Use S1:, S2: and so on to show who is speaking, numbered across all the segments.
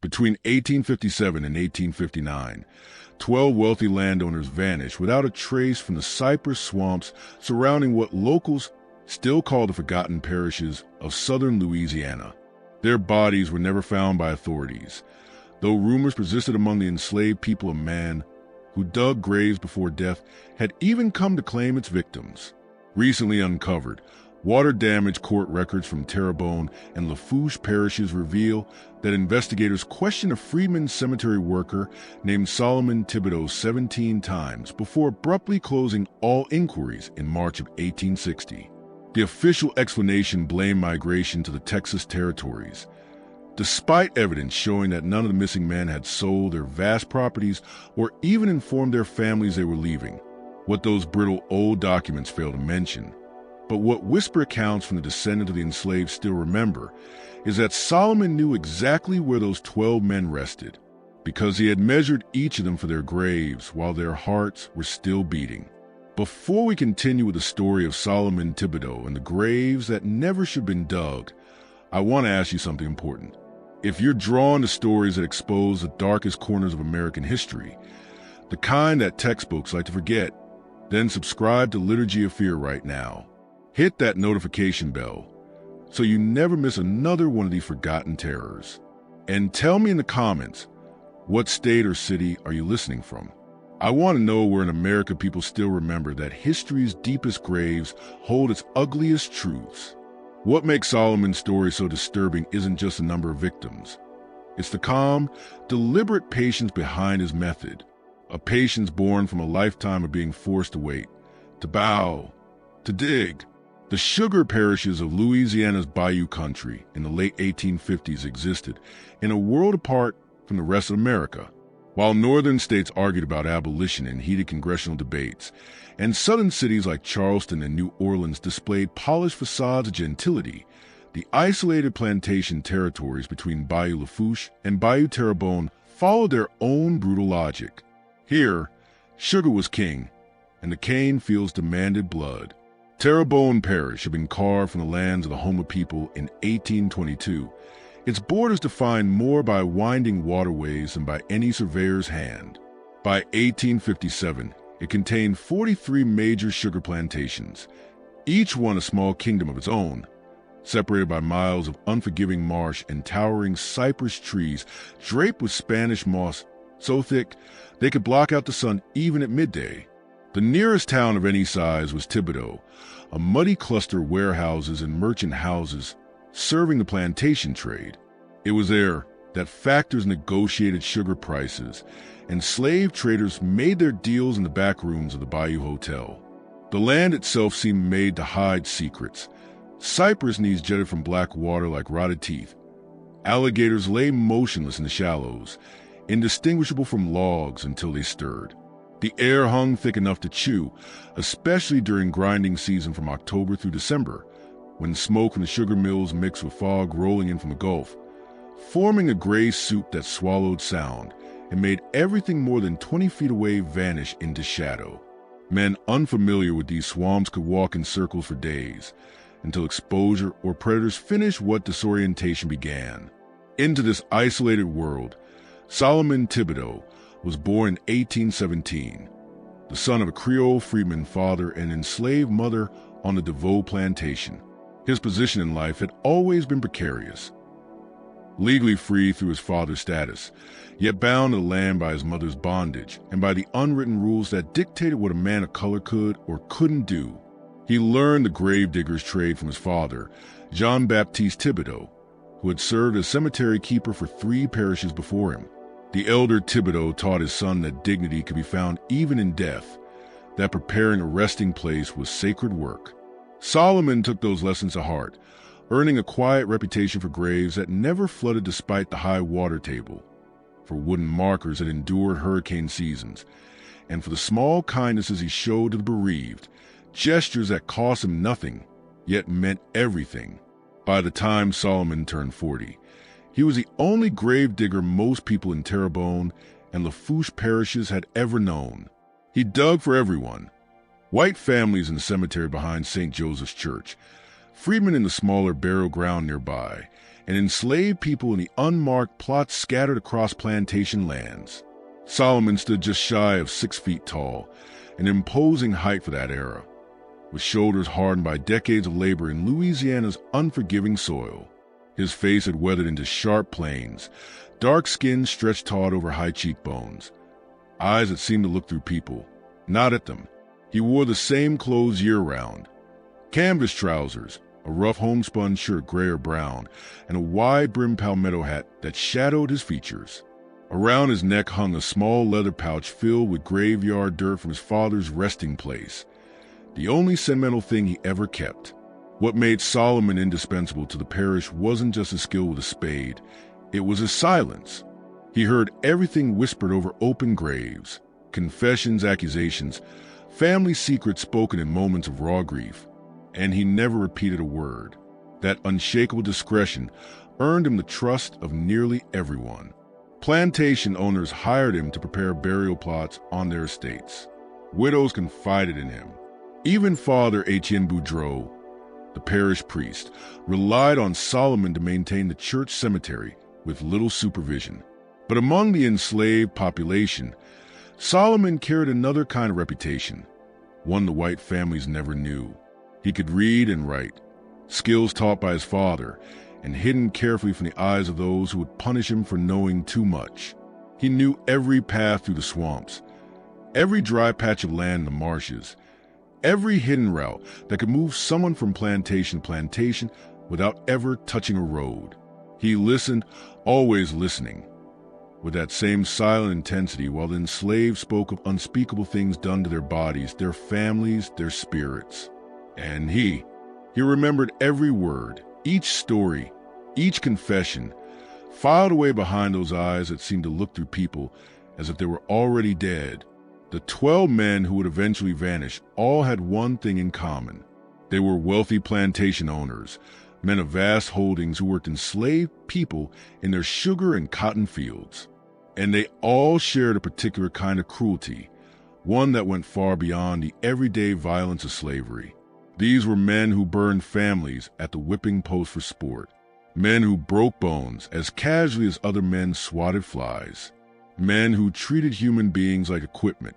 S1: Between 1857 and 1859, 12 wealthy landowners vanished without a trace from the cypress swamps surrounding what locals still call the forgotten parishes of southern Louisiana. Their bodies were never found by authorities, though rumors persisted among the enslaved people of man who dug graves before death had even come to claim its victims. Recently uncovered, water-damaged court records from Terrebonne and Lafourche parishes reveal that investigators questioned a Freedmen's Cemetery worker named Solomon Thibodeaux 17 times before abruptly closing all inquiries in March of 1860. The official explanation blamed migration to the Texas territories, despite evidence showing that none of the missing men had sold their vast properties or even informed their families they were leaving. What those brittle old documents fail to mention, but what whisper accounts from the descendants of the enslaved still remember, is that Solomon knew exactly where those 12 men rested, because he had measured each of them for their graves while their hearts were still beating. Before we continue with the story of Solomon Thibodeaux and the graves that never should have been dug, I want to ask you something important. If you're drawn to stories that expose the darkest corners of American history, the kind that textbooks like to forget, then subscribe to Liturgy of Fear right now. Hit that notification bell so you never miss another one of these forgotten terrors. And tell me in the comments, what state or city are you listening from? I want to know where in America people still remember that history's deepest graves hold its ugliest truths. What makes Solomon's story so disturbing isn't just the number of victims. It's the calm, deliberate patience behind his method, a patience born from a lifetime of being forced to wait, to bow, to dig. The sugar parishes of Louisiana's Bayou country in the late 1850s existed in a world apart from the rest of America. While northern states argued about abolition in heated congressional debates, and southern cities like Charleston and New Orleans displayed polished facades of gentility, the isolated plantation territories between Bayou Lafourche and Bayou Terrebonne followed their own brutal logic. Here, sugar was king, and the cane fields demanded blood. Terrebonne Parish had been carved from the lands of the Houma people in 1822, its borders defined more by winding waterways than by any surveyor's hand. By 1857, it contained 43 major sugar plantations, each one a small kingdom of its own, separated by miles of unforgiving marsh and towering cypress trees draped with Spanish moss so thick they could block out the sun even at midday. The nearest town of any size was Thibodeaux, a muddy cluster of warehouses and merchant houses serving the plantation trade. It was there that factors negotiated sugar prices, and slave traders made their deals in the back rooms of the Bayou Hotel. The land itself seemed made to hide secrets. Cypress knees jutted from black water like rotted teeth. Alligators lay motionless in the shallows, indistinguishable from logs until they stirred. The air hung thick enough to chew, especially during grinding season from October through December, when smoke from the sugar mills mixed with fog rolling in from the Gulf, forming a gray soup that swallowed sound and made everything more than 20 feet away vanish into shadow. Men unfamiliar with these swamps could walk in circles for days, until exposure or predators finished what disorientation began. Into this isolated world, Solomon Thibodeaux was born in 1817, the son of a Creole freedman father and enslaved mother on the DeVoe plantation. His position in life had always been precarious. Legally free through his father's status, yet bound to the land by his mother's bondage and by the unwritten rules that dictated what a man of color could or couldn't do. He learned the gravedigger's trade from his father, Jean-Baptiste Thibodeaux, who had served as cemetery keeper for 3 parishes before him. The elder Thibodeaux taught his son that dignity could be found even in death, that preparing a resting place was sacred work. Solomon took those lessons to heart, earning a quiet reputation for graves that never flooded despite the high water table, for wooden markers that endured hurricane seasons, and for the small kindnesses he showed to the bereaved, gestures that cost him nothing, yet meant everything. By the time Solomon turned 40, he was the only gravedigger most people in Terrebonne and Lafourche parishes had ever known. He dug for everyone: white families in the cemetery behind St. Joseph's Church, freedmen in the smaller burial ground nearby, and enslaved people in the unmarked plots scattered across plantation lands. Solomon stood just shy of 6 feet tall, an imposing height for that era, with shoulders hardened by decades of labor in Louisiana's unforgiving soil. His face had weathered into sharp planes, dark skin stretched taut over high cheekbones, eyes that seemed to look through people, not at them. He wore the same clothes year-round: canvas trousers, a rough homespun shirt gray or brown, and a wide-brimmed palmetto hat that shadowed his features. Around his neck hung a small leather pouch filled with graveyard dirt from his father's resting place, the only sentimental thing he ever kept. What made Solomon indispensable to the parish wasn't just his skill with a spade, it was his silence. He heard everything whispered over open graves, confessions, accusations, family secrets spoken in moments of raw grief, and he never repeated a word. That unshakable discretion earned him the trust of nearly everyone. Plantation owners hired him to prepare burial plots on their estates. Widows confided in him. Even Father Etienne Boudreau, the parish priest, relied on Solomon to maintain the church cemetery with little supervision. But among the enslaved population, Solomon carried another kind of reputation, one the white families never knew. He could read and write, skills taught by his father and hidden carefully from the eyes of those who would punish him for knowing too much. He knew every path through the swamps, every dry patch of land in the marshes, every hidden route that could move someone from plantation to plantation without ever touching a road. He listened, always listening, with that same silent intensity while the enslaved spoke of unspeakable things done to their bodies, their families, their spirits. And he remembered every word, each story, each confession, filed away behind those eyes that seemed to look through people as if they were already dead. The 12 men who would eventually vanish all had one thing in common. They were wealthy plantation owners, men of vast holdings who worked enslaved people in their sugar and cotton fields. And they all shared a particular kind of cruelty, one that went far beyond the everyday violence of slavery. These were men who burned families at the whipping post for sport, men who broke bones as casually as other men swatted flies, men who treated human beings like equipment,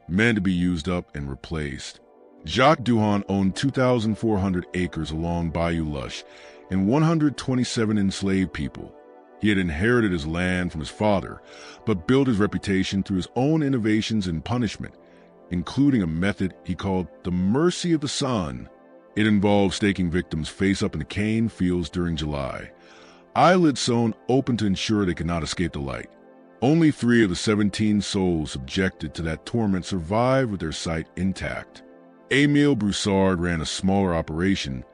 S1: men to be used up and replaced. Jacques Duhon owned 2,400 acres along Bayou Lush and 127 enslaved people. He had inherited his land from his father, but built his reputation through his own innovations in punishment, including a method he called the mercy of the sun. It involved staking victims face up in the cane fields during July, eyelids sewn open to ensure they could not escape the light. Only 3 of the 17 souls subjected to that torment survived with their sight intact. Émile Broussard ran a smaller operation,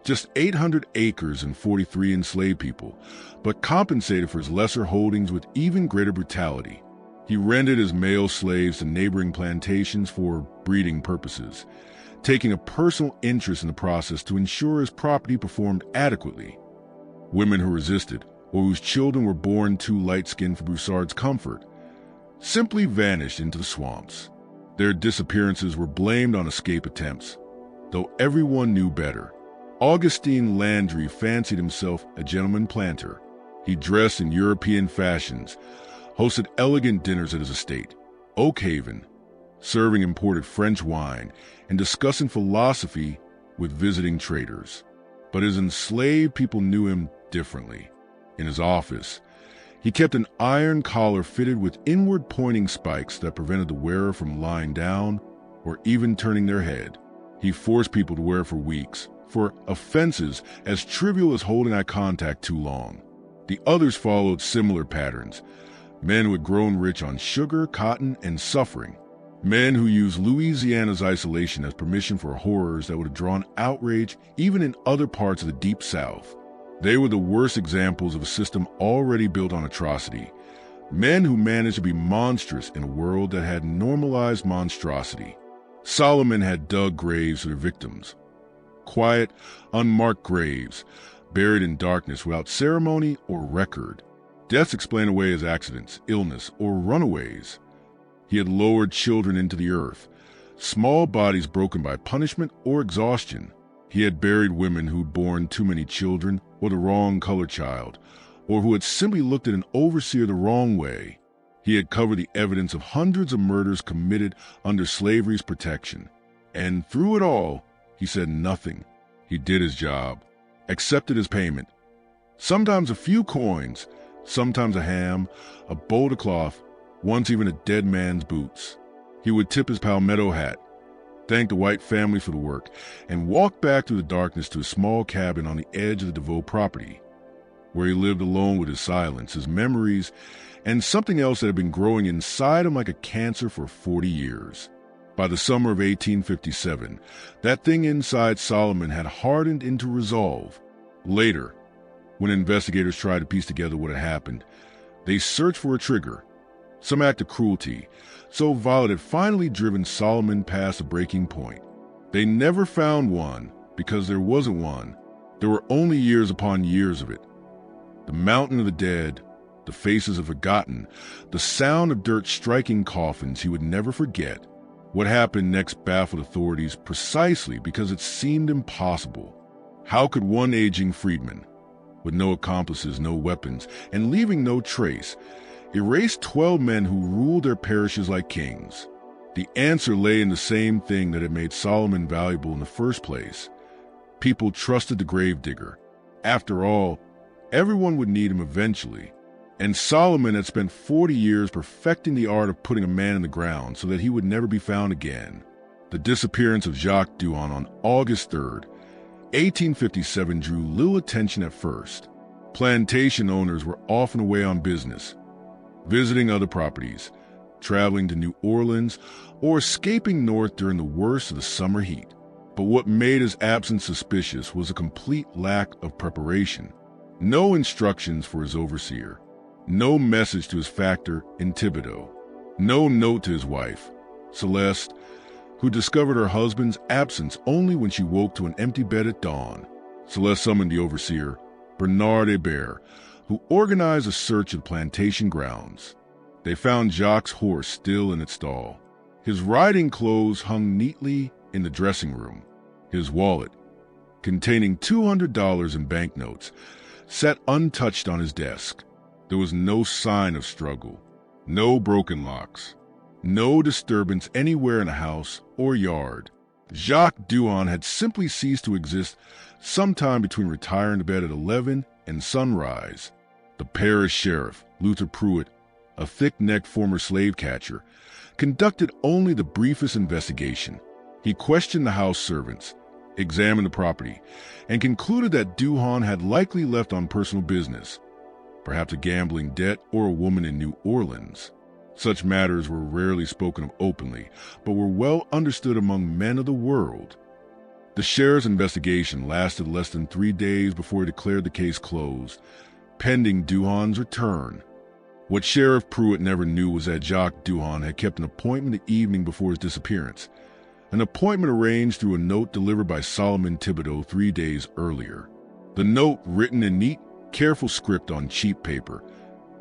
S1: just 800 acres and 43 enslaved people, but compensated for his lesser holdings with even greater brutality. He rented his male slaves to neighboring plantations for breeding purposes, taking a personal interest in the process to ensure his property performed adequately. Women who resisted, or whose children were born too light-skinned for Broussard's comfort, simply vanished into the swamps. Their disappearances were blamed on escape attempts, though everyone knew better. Augustin Landry fancied himself a gentleman planter. He dressed in European fashions, hosted elegant dinners at his estate, Oak Haven, serving imported French wine and discussing philosophy with visiting traders. But his enslaved people knew him differently. In his office, he kept an iron collar fitted with inward-pointing spikes that prevented the wearer from lying down or even turning their head. He forced people to wear it for weeks, for offenses as trivial as holding eye contact too long. The others followed similar patterns, men who had grown rich on sugar, cotton, and suffering, men who used Louisiana's isolation as permission for horrors that would have drawn outrage even in other parts of the Deep South. They were the worst examples of a system already built on atrocity, men who managed to be monstrous in a world that had normalized monstrosity. Solomon had dug graves for their victims, quiet, unmarked graves, buried in darkness without ceremony or record. Deaths explained away as accidents, illness, or runaways. He had lowered children into the earth, small bodies broken by punishment or exhaustion. He had buried women who'd borne too many children or the wrong color child, or who had simply looked at an overseer the wrong way. He had covered the evidence of hundreds of murders committed under slavery's protection. And through it all, he said nothing. He did his job, accepted his payment. Sometimes a few coins, sometimes a ham, a bolt of cloth, once even a dead man's boots. He would tip his palmetto hat, thank the white family for the work, and walk back through the darkness to a small cabin on the edge of the DeVoe property, where he lived alone with his silence, his memories, and something else that had been growing inside him like a cancer for 40 years. By the summer of 1857, that thing inside Solomon had hardened into resolve. Later, when investigators tried to piece together what had happened, they searched for a trigger, some act of cruelty, so vile it had finally driven Solomon past a breaking point. They never found one because there wasn't one. There were only years upon years of it. The mountain of the dead, the faces of forgotten, the sound of dirt striking coffins he would never forget. What happened next baffled authorities precisely because it seemed impossible. How could one aging freedman, with no accomplices, no weapons, and leaving no trace, erase 12 men who ruled their parishes like kings? The answer lay in the same thing that had made Solomon valuable in the first place. People trusted the gravedigger. After all, everyone would need him eventually. And Solomon had spent 40 years perfecting the art of putting a man in the ground so that he would never be found again. The disappearance of Jacques Duhon on August 3rd, 1857 drew little attention at first. Plantation owners were often away on business, visiting other properties, traveling to New Orleans, or escaping north during the worst of the summer heat. But what made his absence suspicious was a complete lack of preparation. No instructions for his overseer. No message to his factor in Thibodeaux. No note to his wife, Celeste, who discovered her husband's absence only when she woke to an empty bed at dawn. Celeste summoned the overseer, Bernard Hebert, who organized a search of the plantation grounds. They found Jacques' horse still in its stall. His riding clothes hung neatly in the dressing room. His wallet, containing $200 in banknotes, sat untouched on his desk. There was no sign of struggle, no broken locks, no disturbance anywhere in the house or yard. Jacques Duhon had simply ceased to exist sometime between retiring to bed at 11 and sunrise. The parish sheriff, Luther Pruitt, a thick-necked former slave catcher, conducted only the briefest investigation. He questioned the house servants, examined the property, and concluded that Duhon had likely left on personal business, perhaps a gambling debt or a woman in New Orleans. Such matters were rarely spoken of openly, but were well understood among men of the world. The sheriff's investigation lasted less than 3 days before he declared the case closed, pending Duhon's return. What Sheriff Pruitt never knew was that Jacques Duhon had kept an appointment the evening before his disappearance, an appointment arranged through a note delivered by Solomon Thibodeaux 3 days earlier. The note, written in neat, careful script on cheap paper,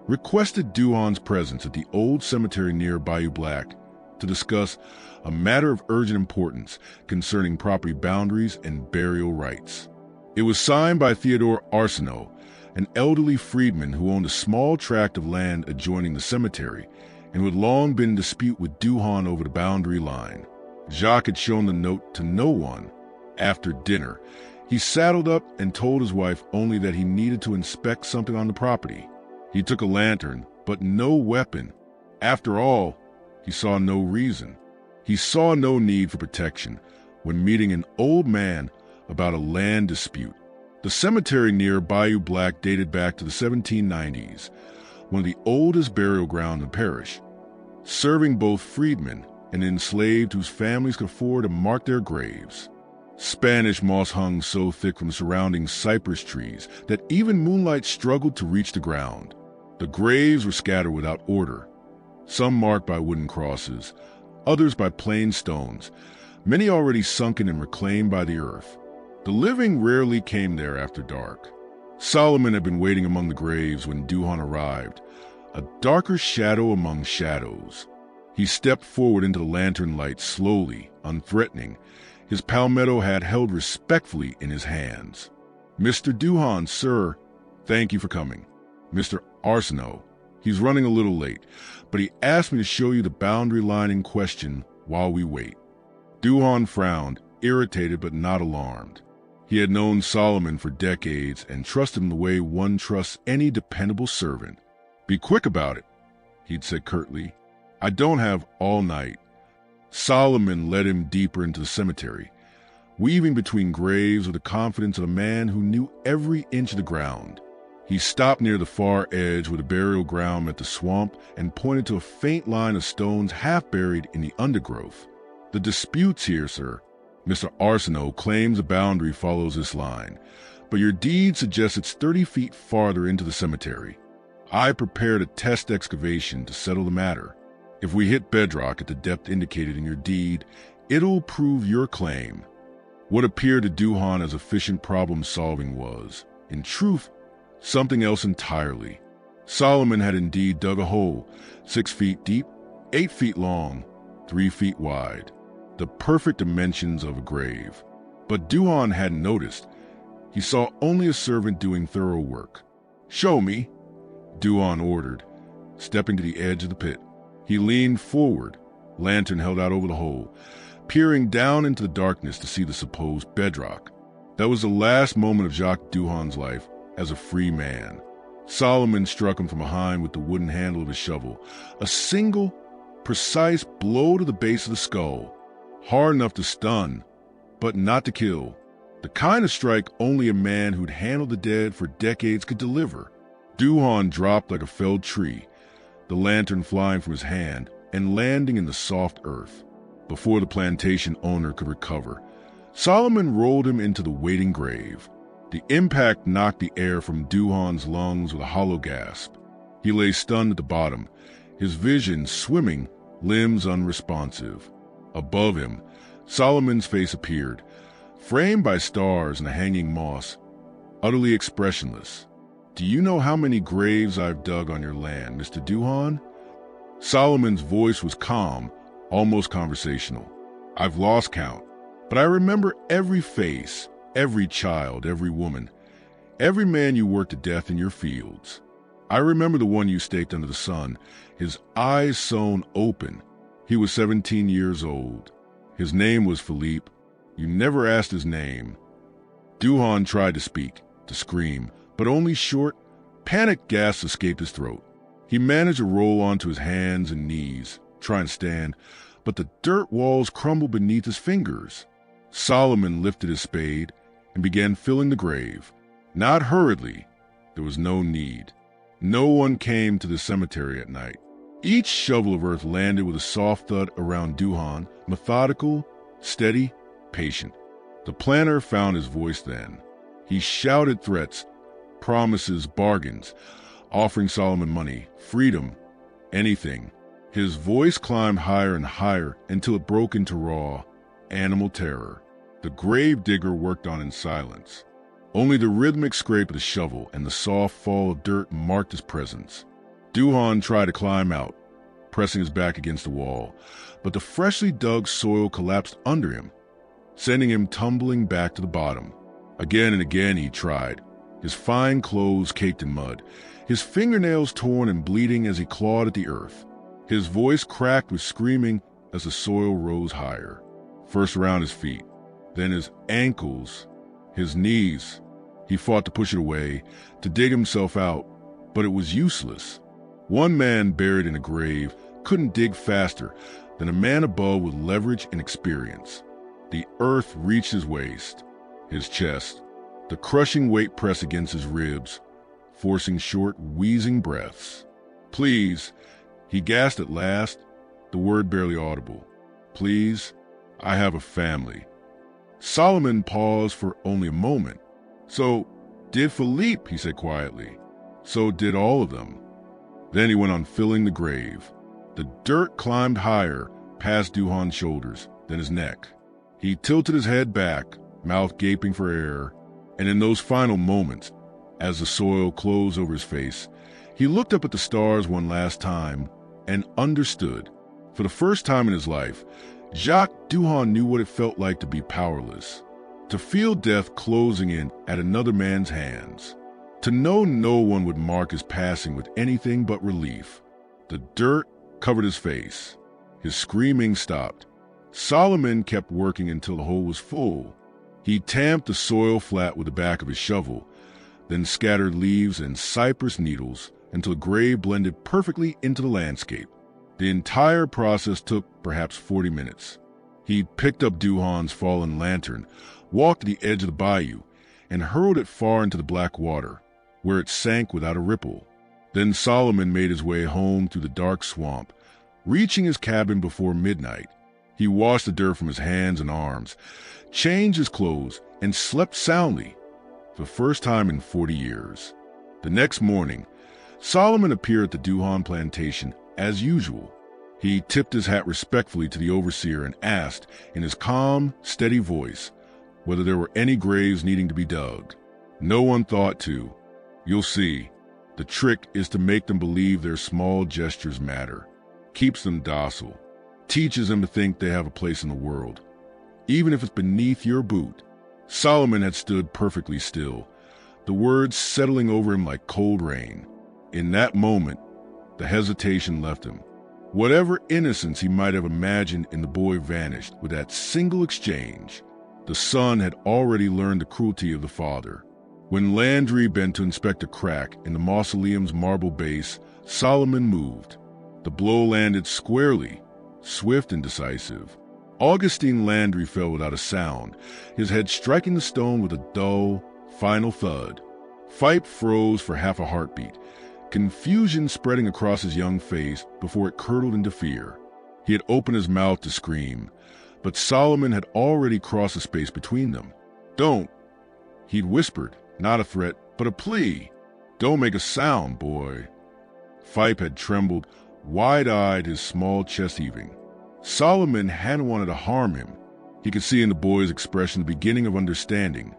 S1: requested Duhon's presence at the old cemetery near Bayou to discuss a matter of urgent importance concerning property boundaries and burial rights. It was signed by Theodore Arsenault, an elderly freedman who owned a small tract of land adjoining the cemetery and who had long been in dispute with Duhon over the boundary line. Jacques had shown the note to no one. After dinner, he saddled up and told his wife only that he needed to inspect something on the property. He took a lantern, but no weapon. After all, he saw no reason. He saw no need for protection when meeting an old man about a land dispute. The cemetery near Bayou dated back to the 1790s, one of the oldest burial grounds in the parish, serving both freedmen and enslaved whose families could afford to mark their graves. Spanish moss hung so thick from the surrounding cypress trees that even moonlight struggled to reach the ground. The graves were scattered without order, some marked by wooden crosses, others by plain stones, many already sunken and reclaimed by the earth. The living rarely came there after dark. Solomon had been waiting among the graves when Duhon arrived, a darker shadow among shadows. He stepped forward into the lantern light slowly, unthreatening, his palmetto hat held respectfully in his hands. "Mr. Duhan, sir, thank you for coming. Mr. Arsenault, he's running a little late, but he asked me to show you the boundary line in question while we wait." Duhan frowned, irritated but not alarmed. He had known Solomon for decades and trusted him the way one trusts any dependable servant. "Be quick about it," he'd said curtly. "I don't have all night." Solomon led him deeper into the cemetery, weaving between graves with the confidence of a man who knew every inch of the ground. He stopped near the far edge where the burial ground met the swamp and pointed to a faint line of stones half buried in the undergrowth. "The dispute's here, sir. Mr. Arsenault claims the boundary follows this line, but your deed suggests it's 30 feet farther into the cemetery. I prepared a test excavation to settle the matter. If we hit bedrock at the depth indicated in your deed, it'll prove your claim." What appeared to Duhan as efficient problem-solving was, in truth, something else entirely. Solomon had indeed dug a hole, 6 feet deep, 8 feet long, 3 feet wide, the perfect dimensions of a grave. But Duhan hadn't noticed. He saw only a servant doing thorough work. "Show me," Duhan ordered, stepping to the edge of the pit. He leaned forward, lantern held out over the hole, peering down into the darkness to see the supposed bedrock. That was the last moment of Jacques Duhan's life as a free man. Solomon struck him from behind with the wooden handle of his shovel, a single, precise blow to the base of the skull, hard enough to stun, but not to kill. The kind of strike only a man who'd handled the dead for decades could deliver. Duhan dropped like a felled tree, the lantern flying from his hand and landing in the soft earth. Before the plantation owner could recover, Solomon rolled him into the waiting grave. The impact knocked the air from Duhan's lungs with a hollow gasp. He lay stunned at the bottom, his vision swimming, limbs unresponsive. Above him, Solomon's face appeared, framed by stars and a hanging moss, utterly expressionless. "Do you know how many graves I've dug on your land, Mr. Duhan?" Solomon's voice was calm, almost conversational. "I've lost count, but I remember every face, every child, every woman, every man you worked to death in your fields. I remember the one you staked under the sun, his eyes sewn open. He was 17 years old. His name was Philippe. You never asked his name." Duhan tried to speak, to scream, but only short, panicked gasps escaped his throat. He managed to roll onto his hands and knees, trying to stand, but the dirt walls crumbled beneath his fingers. Solomon lifted his spade and began filling the grave. Not hurriedly. There was no need. No one came to the cemetery at night. Each shovel of earth landed with a soft thud around Duhan, methodical, steady, patient. The planter found his voice then. He shouted threats, promises, bargains, offering Solomon money, freedom, anything. His voice climbed higher and higher until it broke into raw, animal terror. The gravedigger worked on in silence. Only the rhythmic scrape of the shovel and the soft fall of dirt marked his presence. Duhan tried to climb out, pressing his back against the wall, but the freshly dug soil collapsed under him, sending him tumbling back to the bottom. Again and again he tried, his fine clothes caked in mud, his fingernails torn and bleeding as he clawed at the earth. His voice cracked with screaming as the soil rose higher, first around his feet, then his ankles, his knees. He fought to push it away, to dig himself out, but it was useless. One man buried in a grave couldn't dig faster than a man above with leverage and experience. The earth reached his waist, his chest, the crushing weight pressed against his ribs, forcing short, wheezing breaths. "Please," he gasped at last, the word barely audible. "Please, I have a family." Solomon paused for only a moment. "So did Philippe," he said quietly. "So did all of them." Then he went on filling the grave. The dirt climbed higher, past Duhan's shoulders, then his neck. He tilted his head back, mouth gaping for air, and in those final moments, as the soil closed over his face, he looked up at the stars one last time and understood. For the first time in his life, Jacques Duhan knew what it felt like to be powerless, to feel death closing in at another man's hands, to know no one would mark his passing with anything but relief. The dirt covered his face. His screaming stopped. Solomon kept working until the hole was full. He tamped the soil flat with the back of his shovel, then scattered leaves and cypress needles until the grave blended perfectly into the landscape. The entire process took perhaps 40 minutes. He picked up Duhan's fallen lantern, walked to the edge of the bayou, and hurled it far into the black water, where it sank without a ripple. Then Solomon made his way home through the dark swamp, reaching his cabin before midnight. He washed the dirt from his hands and arms, changed his clothes, and slept soundly for the first time in 40 years. The next morning, Solomon appeared at the Duhan plantation as usual. He tipped his hat respectfully to the overseer and asked, in his calm, steady voice, whether there were any graves needing to be dug. No one thought to. You'll see. The trick is to make them believe their small gestures matter, keeps them docile, teaches them to think they have a place in the world, even if it's beneath your boot. Solomon had stood perfectly still, the words settling over him like cold rain. In that moment, the hesitation left him. Whatever innocence he might have imagined in the boy vanished with that single exchange. The son had already learned the cruelty of the father. When Landry bent to inspect a crack in the mausoleum's marble base, Solomon moved. The blow landed squarely, swift and decisive. Augustine Landry fell without a sound, his head striking the stone with a dull, final thud. Fipe froze for half a heartbeat, confusion spreading across his young face before it curdled into fear. He had opened his mouth to scream, but Solomon had already crossed the space between them. Don't, he'd whispered, not a threat, but a plea. Don't make a sound, boy. Fipe had trembled, wide-eyed, his small chest heaving. Solomon hadn't wanted to harm him. He could see in the boy's expression the beginning of understanding,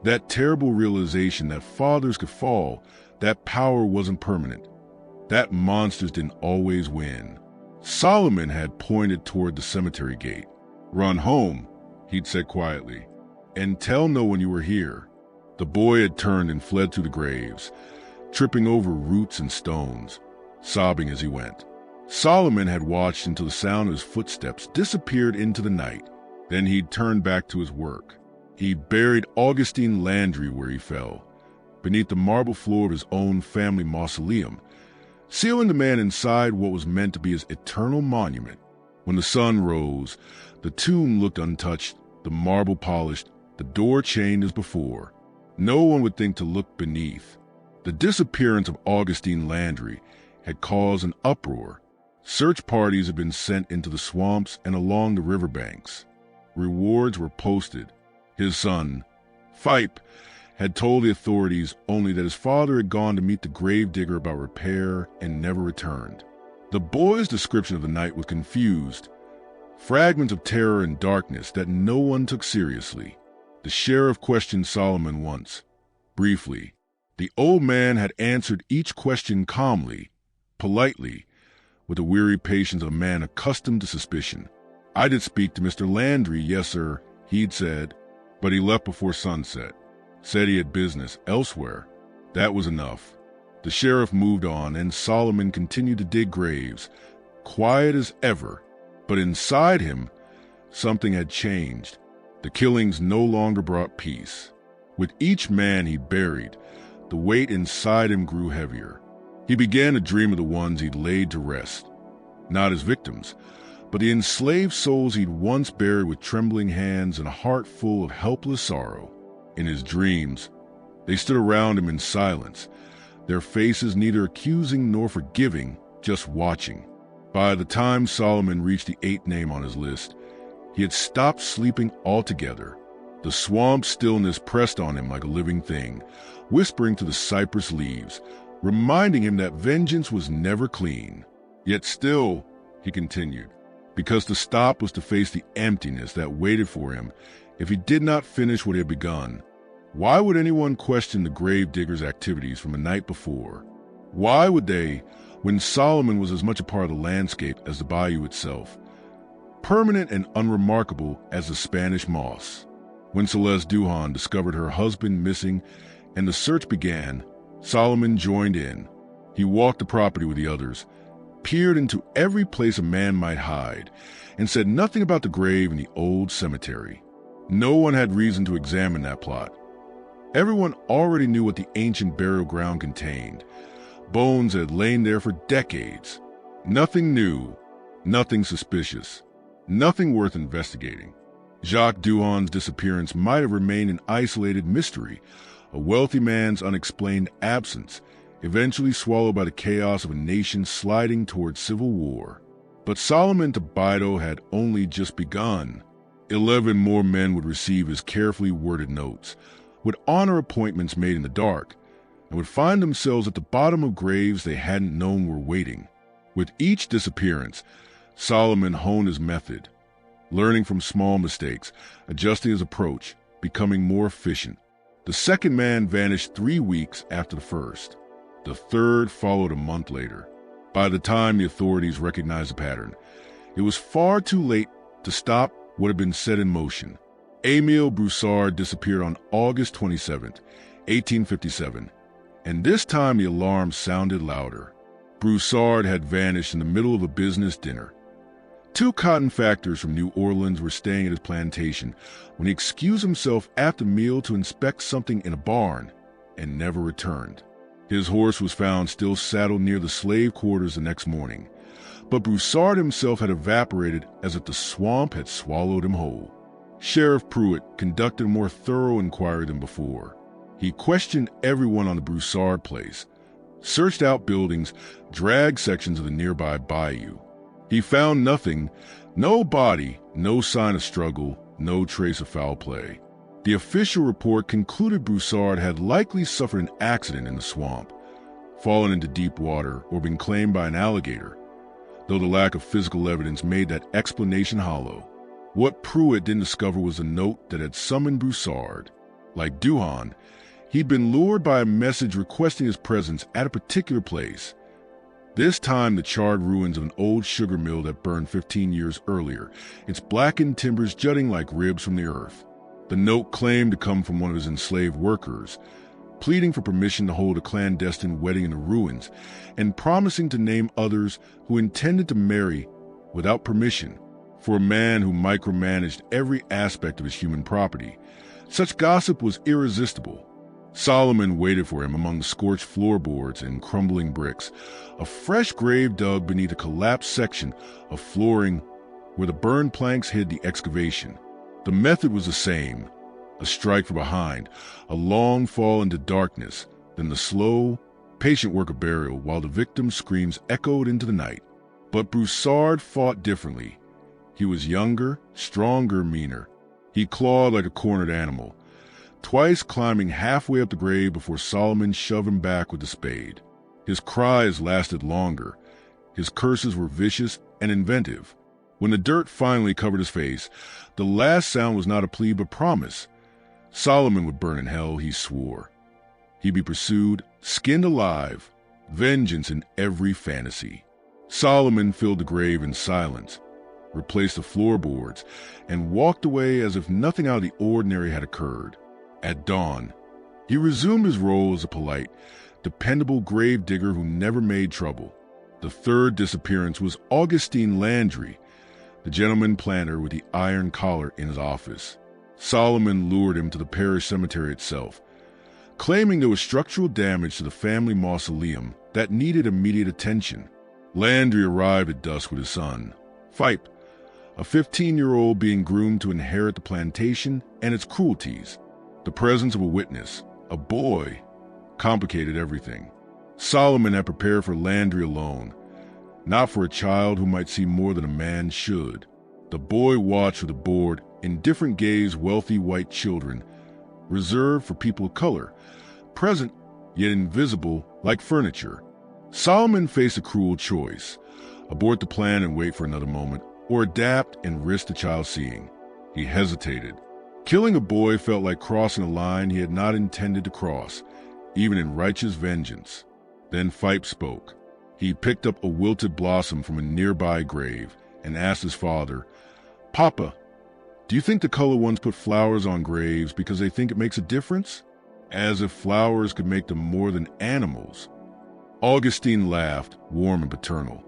S1: that terrible realization that fathers could fall, that power wasn't permanent, that monsters didn't always win. Solomon had pointed toward the cemetery gate. Run home, he'd said quietly, and tell no one you were here. The boy had turned and fled through the graves, tripping over roots and stones, sobbing as he went. Solomon had watched until the sound of his footsteps disappeared into the night. Then he'd turned back to his work. He buried Augustine Landry where he fell, beneath the marble floor of his own family mausoleum, sealing the man inside what was meant to be his eternal monument. When the sun rose, the tomb looked untouched, the marble polished, the door chained as before. No one would think to look beneath. The disappearance of Augustine Landry had caused an uproar. Search parties had been sent into the swamps and along the riverbanks. Rewards were posted. His son, Fipe, had told the authorities only that his father had gone to meet the gravedigger about repair and never returned. The boy's description of the night was confused, fragments of terror and darkness that no one took seriously. The sheriff questioned Solomon once, briefly. The old man had answered each question calmly, politely, with the weary patience of a man accustomed to suspicion. I did speak to Mr. Landry, yes, sir, he'd said, but he left before sunset. Said he had business elsewhere. That was enough. The sheriff moved on, and Solomon continued to dig graves, quiet as ever. But inside him, something had changed. The killings no longer brought peace. With each man he buried, the weight inside him grew heavier. He began to dream of the ones he'd laid to rest. Not as victims, but the enslaved souls he'd once buried with trembling hands and a heart full of helpless sorrow. In his dreams, they stood around him in silence, their faces neither accusing nor forgiving, just watching. By the time Solomon reached the 8th name on his list, he had stopped sleeping altogether. The swamp stillness pressed on him like a living thing, whispering to the cypress leaves, reminding him that vengeance was never clean. Yet still, he continued, because to stop was to face the emptiness that waited for him if he did not finish what he had begun. Why would anyone question the gravedigger's activities from the night before? Why would they, when Solomon was as much a part of the landscape as the bayou itself? permanent and unremarkable as the Spanish moss. When Celeste Duhan discovered her husband missing and the search began, Solomon joined in. He walked the property with the others, peered into every place a man might hide, and said nothing about the grave in the old cemetery. No one had reason to examine that plot. Everyone already knew what the ancient burial ground contained. Bones had lain there for decades. Nothing new, nothing suspicious, nothing worth investigating. Jacques Duhan's disappearance might have remained an isolated mystery, a wealthy man's unexplained absence, eventually swallowed by the chaos of a nation sliding toward civil war. But Solomon Thibodeaux had only just begun. 11 more men would receive his carefully worded notes, would honor appointments made in the dark, and would find themselves at the bottom of graves they hadn't known were waiting. With each disappearance, Solomon honed his method, learning from small mistakes, adjusting his approach, becoming more efficient. The second man vanished 3 weeks after the first. The third followed a month later. By the time the authorities recognized the pattern, it was far too late to stop what had been set in motion. Émile Broussard disappeared on August 27, 1857, and this time the alarm sounded louder. Broussard had vanished in the middle of a business dinner. 2 cotton factors from New Orleans were staying at his plantation when he excused himself after the meal to inspect something in a barn and never returned. His horse was found still saddled near the slave quarters the next morning, but Broussard himself had evaporated as if the swamp had swallowed him whole. Sheriff Pruitt conducted a more thorough inquiry than before. He questioned everyone on the Broussard place, searched out buildings, dragged sections of the nearby Bayou. He found nothing, no body, no sign of struggle, no trace of foul play. The official report concluded Broussard had likely suffered an accident in the swamp, fallen into deep water, or been claimed by an alligator, though the lack of physical evidence made that explanation hollow. What Pruitt didn't discover was a note that had summoned Broussard. Like Duhan, he'd been lured by a message requesting his presence at a particular place. This time the charred ruins of an old sugar mill that burned 15 years earlier, its blackened timbers jutting like ribs from the earth. The note claimed to come from one of his enslaved workers, pleading for permission to hold a clandestine wedding in the ruins and promising to name others who intended to marry without permission. For a man who micromanaged every aspect of his human property, such gossip was irresistible. Solomon waited for him among the scorched floorboards and crumbling bricks, a fresh grave dug beneath a collapsed section of flooring where the burned planks hid the excavation. The method was the same: a strike from behind, a long fall into darkness, then the slow, patient work of burial while the victim's screams echoed into the night. But Broussard fought differently. He was younger, stronger, meaner. He clawed like a cornered animal, twice climbing halfway up the grave before Solomon shoved him back with the spade. His cries lasted longer. His curses were vicious and inventive. When the dirt finally covered his face, the last sound was not a plea but promise. Solomon would burn in hell, he swore. He'd be pursued, skinned alive, vengeance in every fantasy. Solomon filled the grave in silence, replaced the floorboards, and walked away as if nothing out of the ordinary had occurred. At dawn, he resumed his role as a polite, dependable gravedigger who never made trouble. The third disappearance was Augustine Landry, the gentleman planter with the iron collar in his office. Solomon lured him to the parish cemetery itself, claiming there was structural damage to the family mausoleum that needed immediate attention. Landry arrived at dusk with his son, Phipe, a 15-year-old being groomed to inherit the plantation and its cruelties. The presence of a witness, a boy, complicated everything. Solomon had prepared for Landry alone, not for a child who might see more than a man should. The boy watched with a bored, indifferent gaze wealthy white children, reserved for people of color, present yet invisible like furniture. Solomon faced a cruel choice: abort the plan and wait for another moment, or adapt and risk the child seeing. He hesitated. Killing a boy felt like crossing a line he had not intended to cross, even in righteous vengeance. Then Phipe spoke. He picked up a wilted blossom from a nearby grave and asked his father, "Papa, do you think the colored ones put flowers on graves because they think it makes a difference? As if flowers could make them more than animals." Augustine laughed, warm and paternal,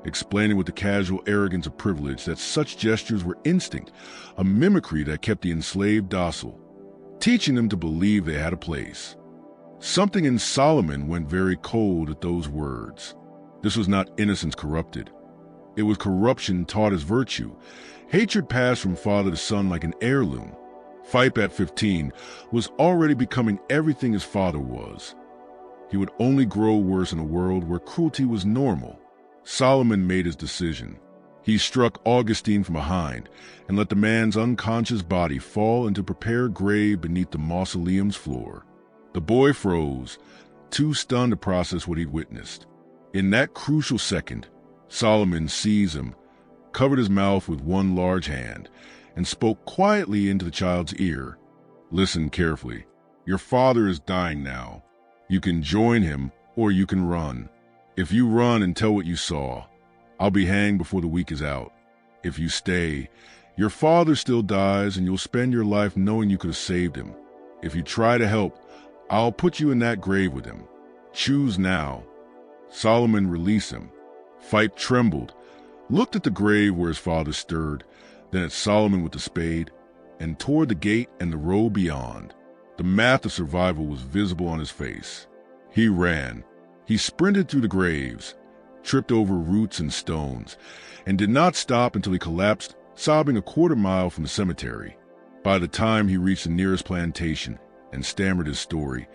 S1: explaining with the casual arrogance of privilege that such gestures were instinct, a mimicry that kept the enslaved docile, teaching them to believe they had a place. Something in Solomon went very cold at those words. This was not innocence corrupted. It was corruption taught as virtue. Hatred passed from father to son like an heirloom. Phipe, at 15, was already becoming everything his father was. He would only grow worse in a world where cruelty was normal. Solomon made his decision. He struck Augustine from behind and let the man's unconscious body fall into a prepared grave beneath the mausoleum's floor. The boy froze, too stunned to process what he'd witnessed. In that crucial second, Solomon seized him, covered his mouth with one large hand, and spoke quietly into the child's ear. "Listen carefully. Your father is dying now. You can join him or you can run. If you run and tell what you saw, I'll be hanged before the week is out. If you stay, your father still dies and you'll spend your life knowing you could have saved him. If you try to help, I'll put you in that grave with him. Choose now." Solomon released him. Phipe trembled, looked at the grave where his father stirred, then at Solomon with the spade, and toward the gate and the road beyond. The math of survival was visible on his face. He ran. He sprinted through the graves, tripped over roots and stones, and did not stop until he collapsed, sobbing a quarter-mile from the cemetery. By the time he reached the nearest plantation and stammered his story,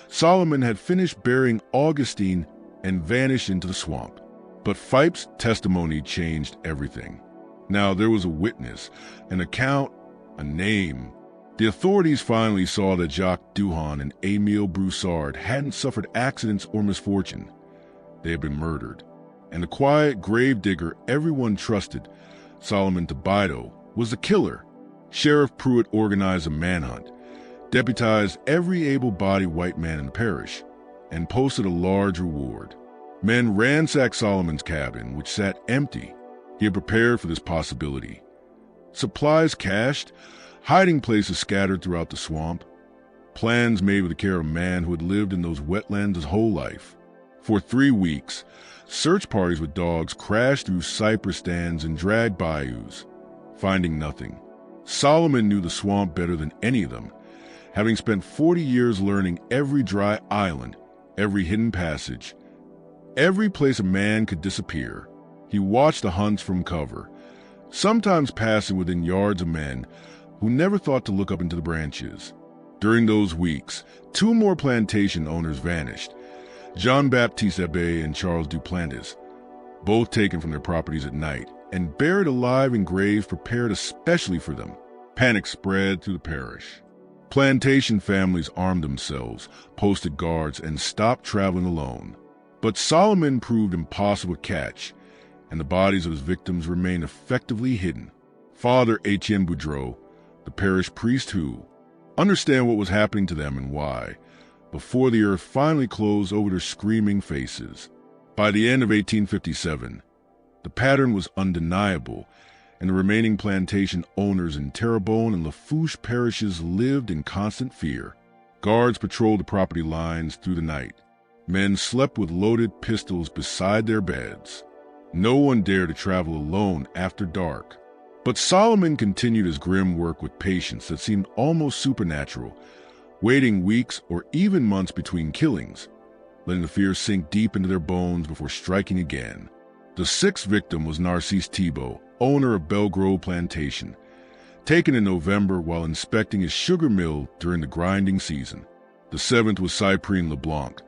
S1: Solomon had finished burying Augustine and vanished into the swamp. But Phipe's testimony changed everything. Now there was a witness, an account, a name. The authorities finally saw that Jacques Duhan and Émile Broussard hadn't suffered accidents or misfortune. They had been murdered. And the quiet gravedigger everyone trusted, Solomon Thibodeaux, was the killer. Sheriff Pruitt organized a manhunt, deputized every able-bodied white man in the parish, and posted a large reward. Men ransacked Solomon's cabin, which sat empty. He had prepared for this possibility. Supplies cached, hiding places scattered throughout the swamp, plans made with the care of a man who had lived in those wetlands his whole life. For 3 weeks, search parties with dogs crashed through cypress stands and dragged bayous, finding nothing. Solomon knew the swamp better than any of them, having spent 40 years learning every dry island, every hidden passage, every place a man could disappear. He watched the hunts from cover, sometimes passing within yards of men who never thought to look up into the branches. During those weeks, 2 more plantation owners vanished, Jean-Baptiste Abbé and Charles Duplantis, both taken from their properties at night and buried alive in graves prepared especially for them. Panic spread through the parish. Plantation families armed themselves, posted guards, and stopped traveling alone. But Solomon proved impossible to catch, and the bodies of his victims remained effectively hidden. Father Etienne Boudreau, the parish priest who understand what was happening to them and why, before the earth finally closed over their screaming faces. By the end of 1857, the pattern was undeniable, and the remaining plantation owners in Terrebonne and Lafourche parishes lived in constant fear. Guards patrolled the property lines through the night. Men slept with loaded pistols beside their beds. No one dared to travel alone after dark. But Solomon continued his grim work with patience that seemed almost supernatural, waiting weeks or even months between killings, letting the fear sink deep into their bones before striking again. The 6th victim was Narcisse Thibault, owner of Belgrove Plantation, taken in November while inspecting his sugar mill during the grinding season. The 7th was Cyprien LeBlanc,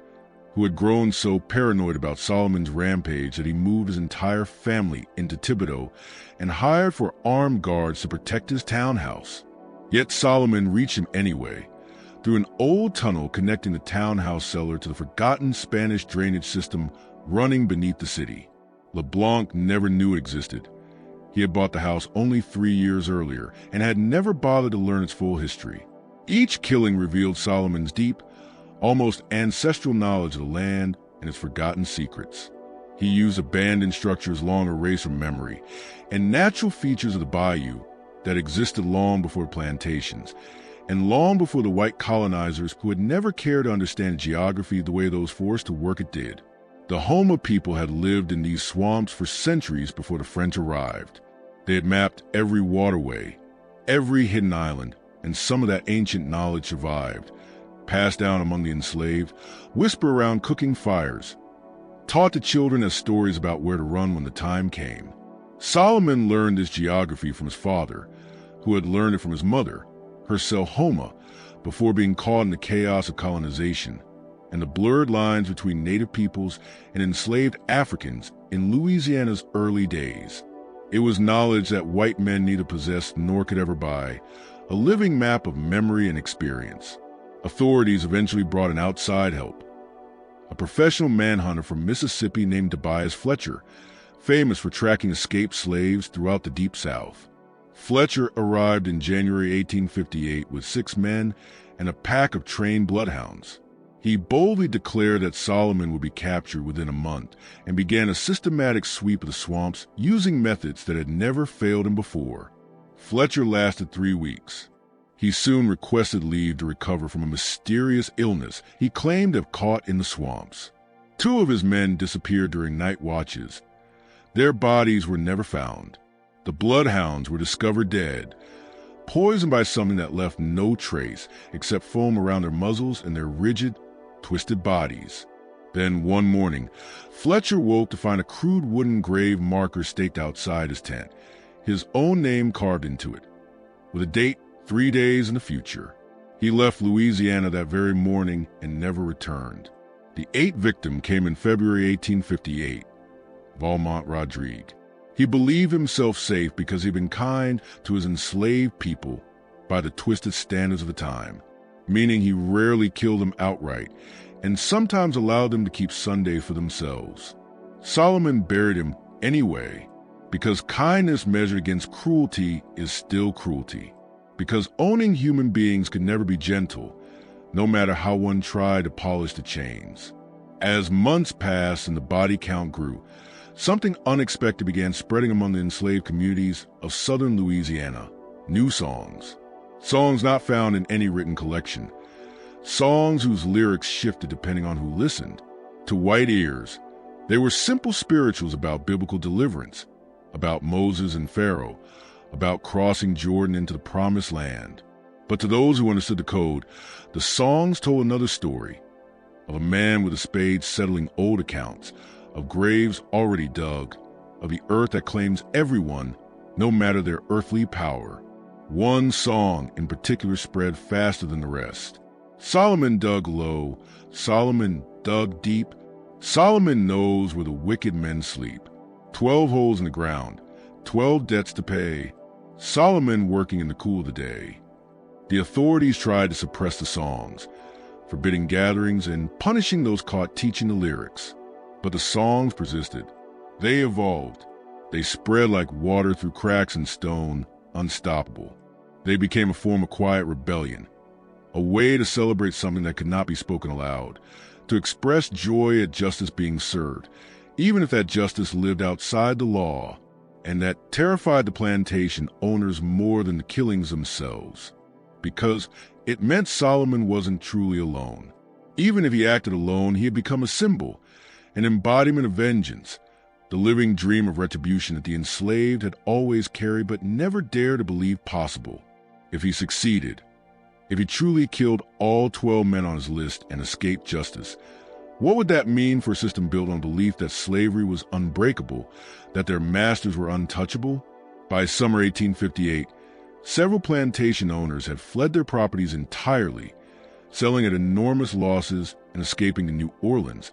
S1: who had grown so paranoid about Solomon's rampage that he moved his entire family into Thibodeaux and hired for armed guards to protect his townhouse. Yet Solomon reached him anyway, through an old tunnel connecting the townhouse cellar to the forgotten Spanish drainage system running beneath the city. LeBlanc never knew it existed. He had bought the house only 3 years earlier and had never bothered to learn its full history. Each killing revealed Solomon's deep, almost ancestral knowledge of the land and its forgotten secrets. He used abandoned structures long erased from memory, and natural features of the Bayou, that existed long before plantations, and long before the white colonizers who had never cared to understand geography the way those forced to work it did. The Houma people had lived in these swamps for centuries before the French arrived. They had mapped every waterway, every hidden island, and some of that ancient knowledge survived, passed down among the enslaved, whispered around cooking fires, taught the children as stories about where to run when the time came. Solomon learned this geography from his father, who had learned it from his mother, herself Houma, before being caught in the chaos of colonization and the blurred lines between native peoples and enslaved Africans in Louisiana's early days. It was knowledge that white men neither possessed nor could ever buy, a living map of memory and experience. Authorities eventually brought in outside help. A professional manhunter from Mississippi named Tobias Fletcher, famous for tracking escaped slaves throughout the Deep South. Fletcher arrived in January 1858 with 6 men and a pack of trained bloodhounds. He boldly declared that Solomon would be captured within a month and began a systematic sweep of the swamps using methods that had never failed him before. Fletcher lasted 3 weeks. He soon requested leave to recover from a mysterious illness he claimed to have caught in the swamps. 2 of his men disappeared during night watches. Their bodies were never found. The bloodhounds were discovered dead, poisoned by something that left no trace except foam around their muzzles and their rigid, twisted bodies. Then one morning, Fletcher woke to find a crude wooden grave marker staked outside his tent, his own name carved into it, with a date 3 days in the future. He left Louisiana that very morning and never returned. The 8th victim came in February 1858, Valmont Rodrigue. He believed himself safe because he'd been kind to his enslaved people by the twisted standards of the time, meaning he rarely killed them outright and sometimes allowed them to keep Sunday for themselves. Solomon buried him anyway because kindness measured against cruelty is still cruelty, because owning human beings could never be gentle, no matter how one tried to polish the chains. As months passed and the body count grew, something unexpected began spreading among the enslaved communities of southern Louisiana. New songs. Songs not found in any written collection. Songs whose lyrics shifted depending on who listened. To white ears, they were simple spirituals about biblical deliverance, about Moses and Pharaoh, about crossing Jordan into the promised land. But to those who understood the code, the songs told another story, of a man with a spade settling old accounts, of graves already dug, of the earth that claims everyone, no matter their earthly power. One song in particular spread faster than the rest. Solomon dug low, Solomon dug deep. Solomon knows where the wicked men sleep. 12 holes in the ground, 12 debts to pay. Solomon working in the cool of the day. The authorities tried to suppress the songs, forbidding gatherings and punishing those caught teaching the lyrics. But the songs persisted. They evolved. They spread like water through cracks in stone, unstoppable. They became a form of quiet rebellion, a way to celebrate something that could not be spoken aloud, to express joy at justice being served, even if that justice lived outside the law, and that terrified the plantation owners more than the killings themselves, because it meant Solomon wasn't truly alone. Even if he acted alone, he had become a symbol, an embodiment of vengeance, the living dream of retribution that the enslaved had always carried but never dared to believe possible. If he succeeded, if he truly killed all 12 men on his list and escaped justice, what would that mean for a system built on belief that slavery was unbreakable, that their masters were untouchable? By summer 1858, several plantation owners had fled their properties entirely, selling at enormous losses and escaping to New Orleans,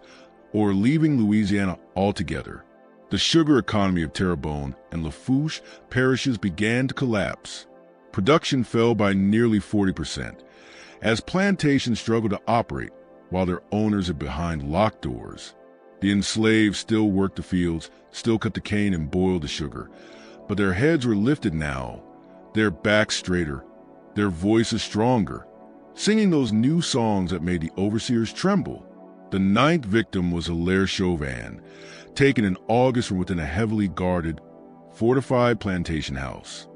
S1: or leaving Louisiana altogether. The sugar economy of Terrebonne and Lafourche parishes began to collapse. Production fell by nearly 40%, as plantations struggled to operate while their owners are behind locked doors. The enslaved still worked the fields, still cut the cane and boiled the sugar, but their heads were lifted now, their backs straighter, their voices stronger, singing those new songs that made the overseers tremble. The 9th victim was Hilaire Chauvin, taken in August from within a heavily guarded, fortified plantation house.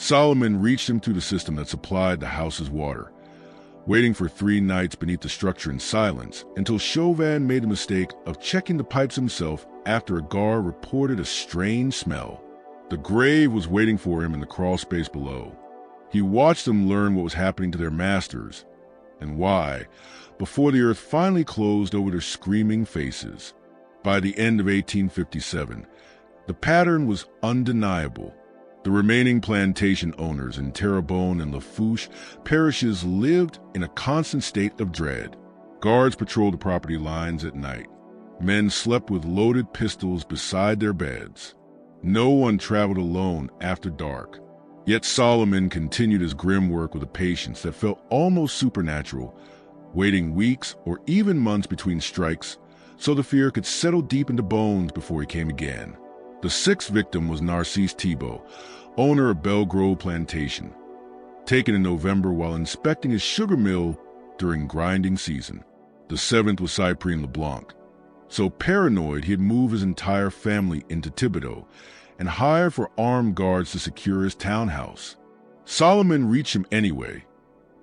S1: Solomon reached him through the system that supplied the house's water, waiting for 3 nights beneath the structure in silence until Chauvin made the mistake of checking the pipes himself after a guard reported a strange smell. The grave was waiting for him in the crawl space below. He watched them learn what was happening to their masters and why, before the earth finally closed over their screaming faces. By the end of 1857, the pattern was undeniable. The remaining plantation owners in Terrebonne and Lafourche parishes lived in a constant state of dread. Guards patrolled the property lines at night. Men slept with loaded pistols beside their beds. No one traveled alone after dark. Yet Solomon continued his grim work with a patience that felt almost supernatural, waiting weeks or even months between strikes so the fear could settle deep into bones before he came again. The 6th victim was Narcisse Thibodeaux, owner of Belgrove Plantation, taken in November while inspecting his sugar mill during grinding season. The 7th was Cyprien LeBlanc. So paranoid, he had moved his entire family into Thibodeaux and hired for armed guards to secure his townhouse. Solomon reached him anyway,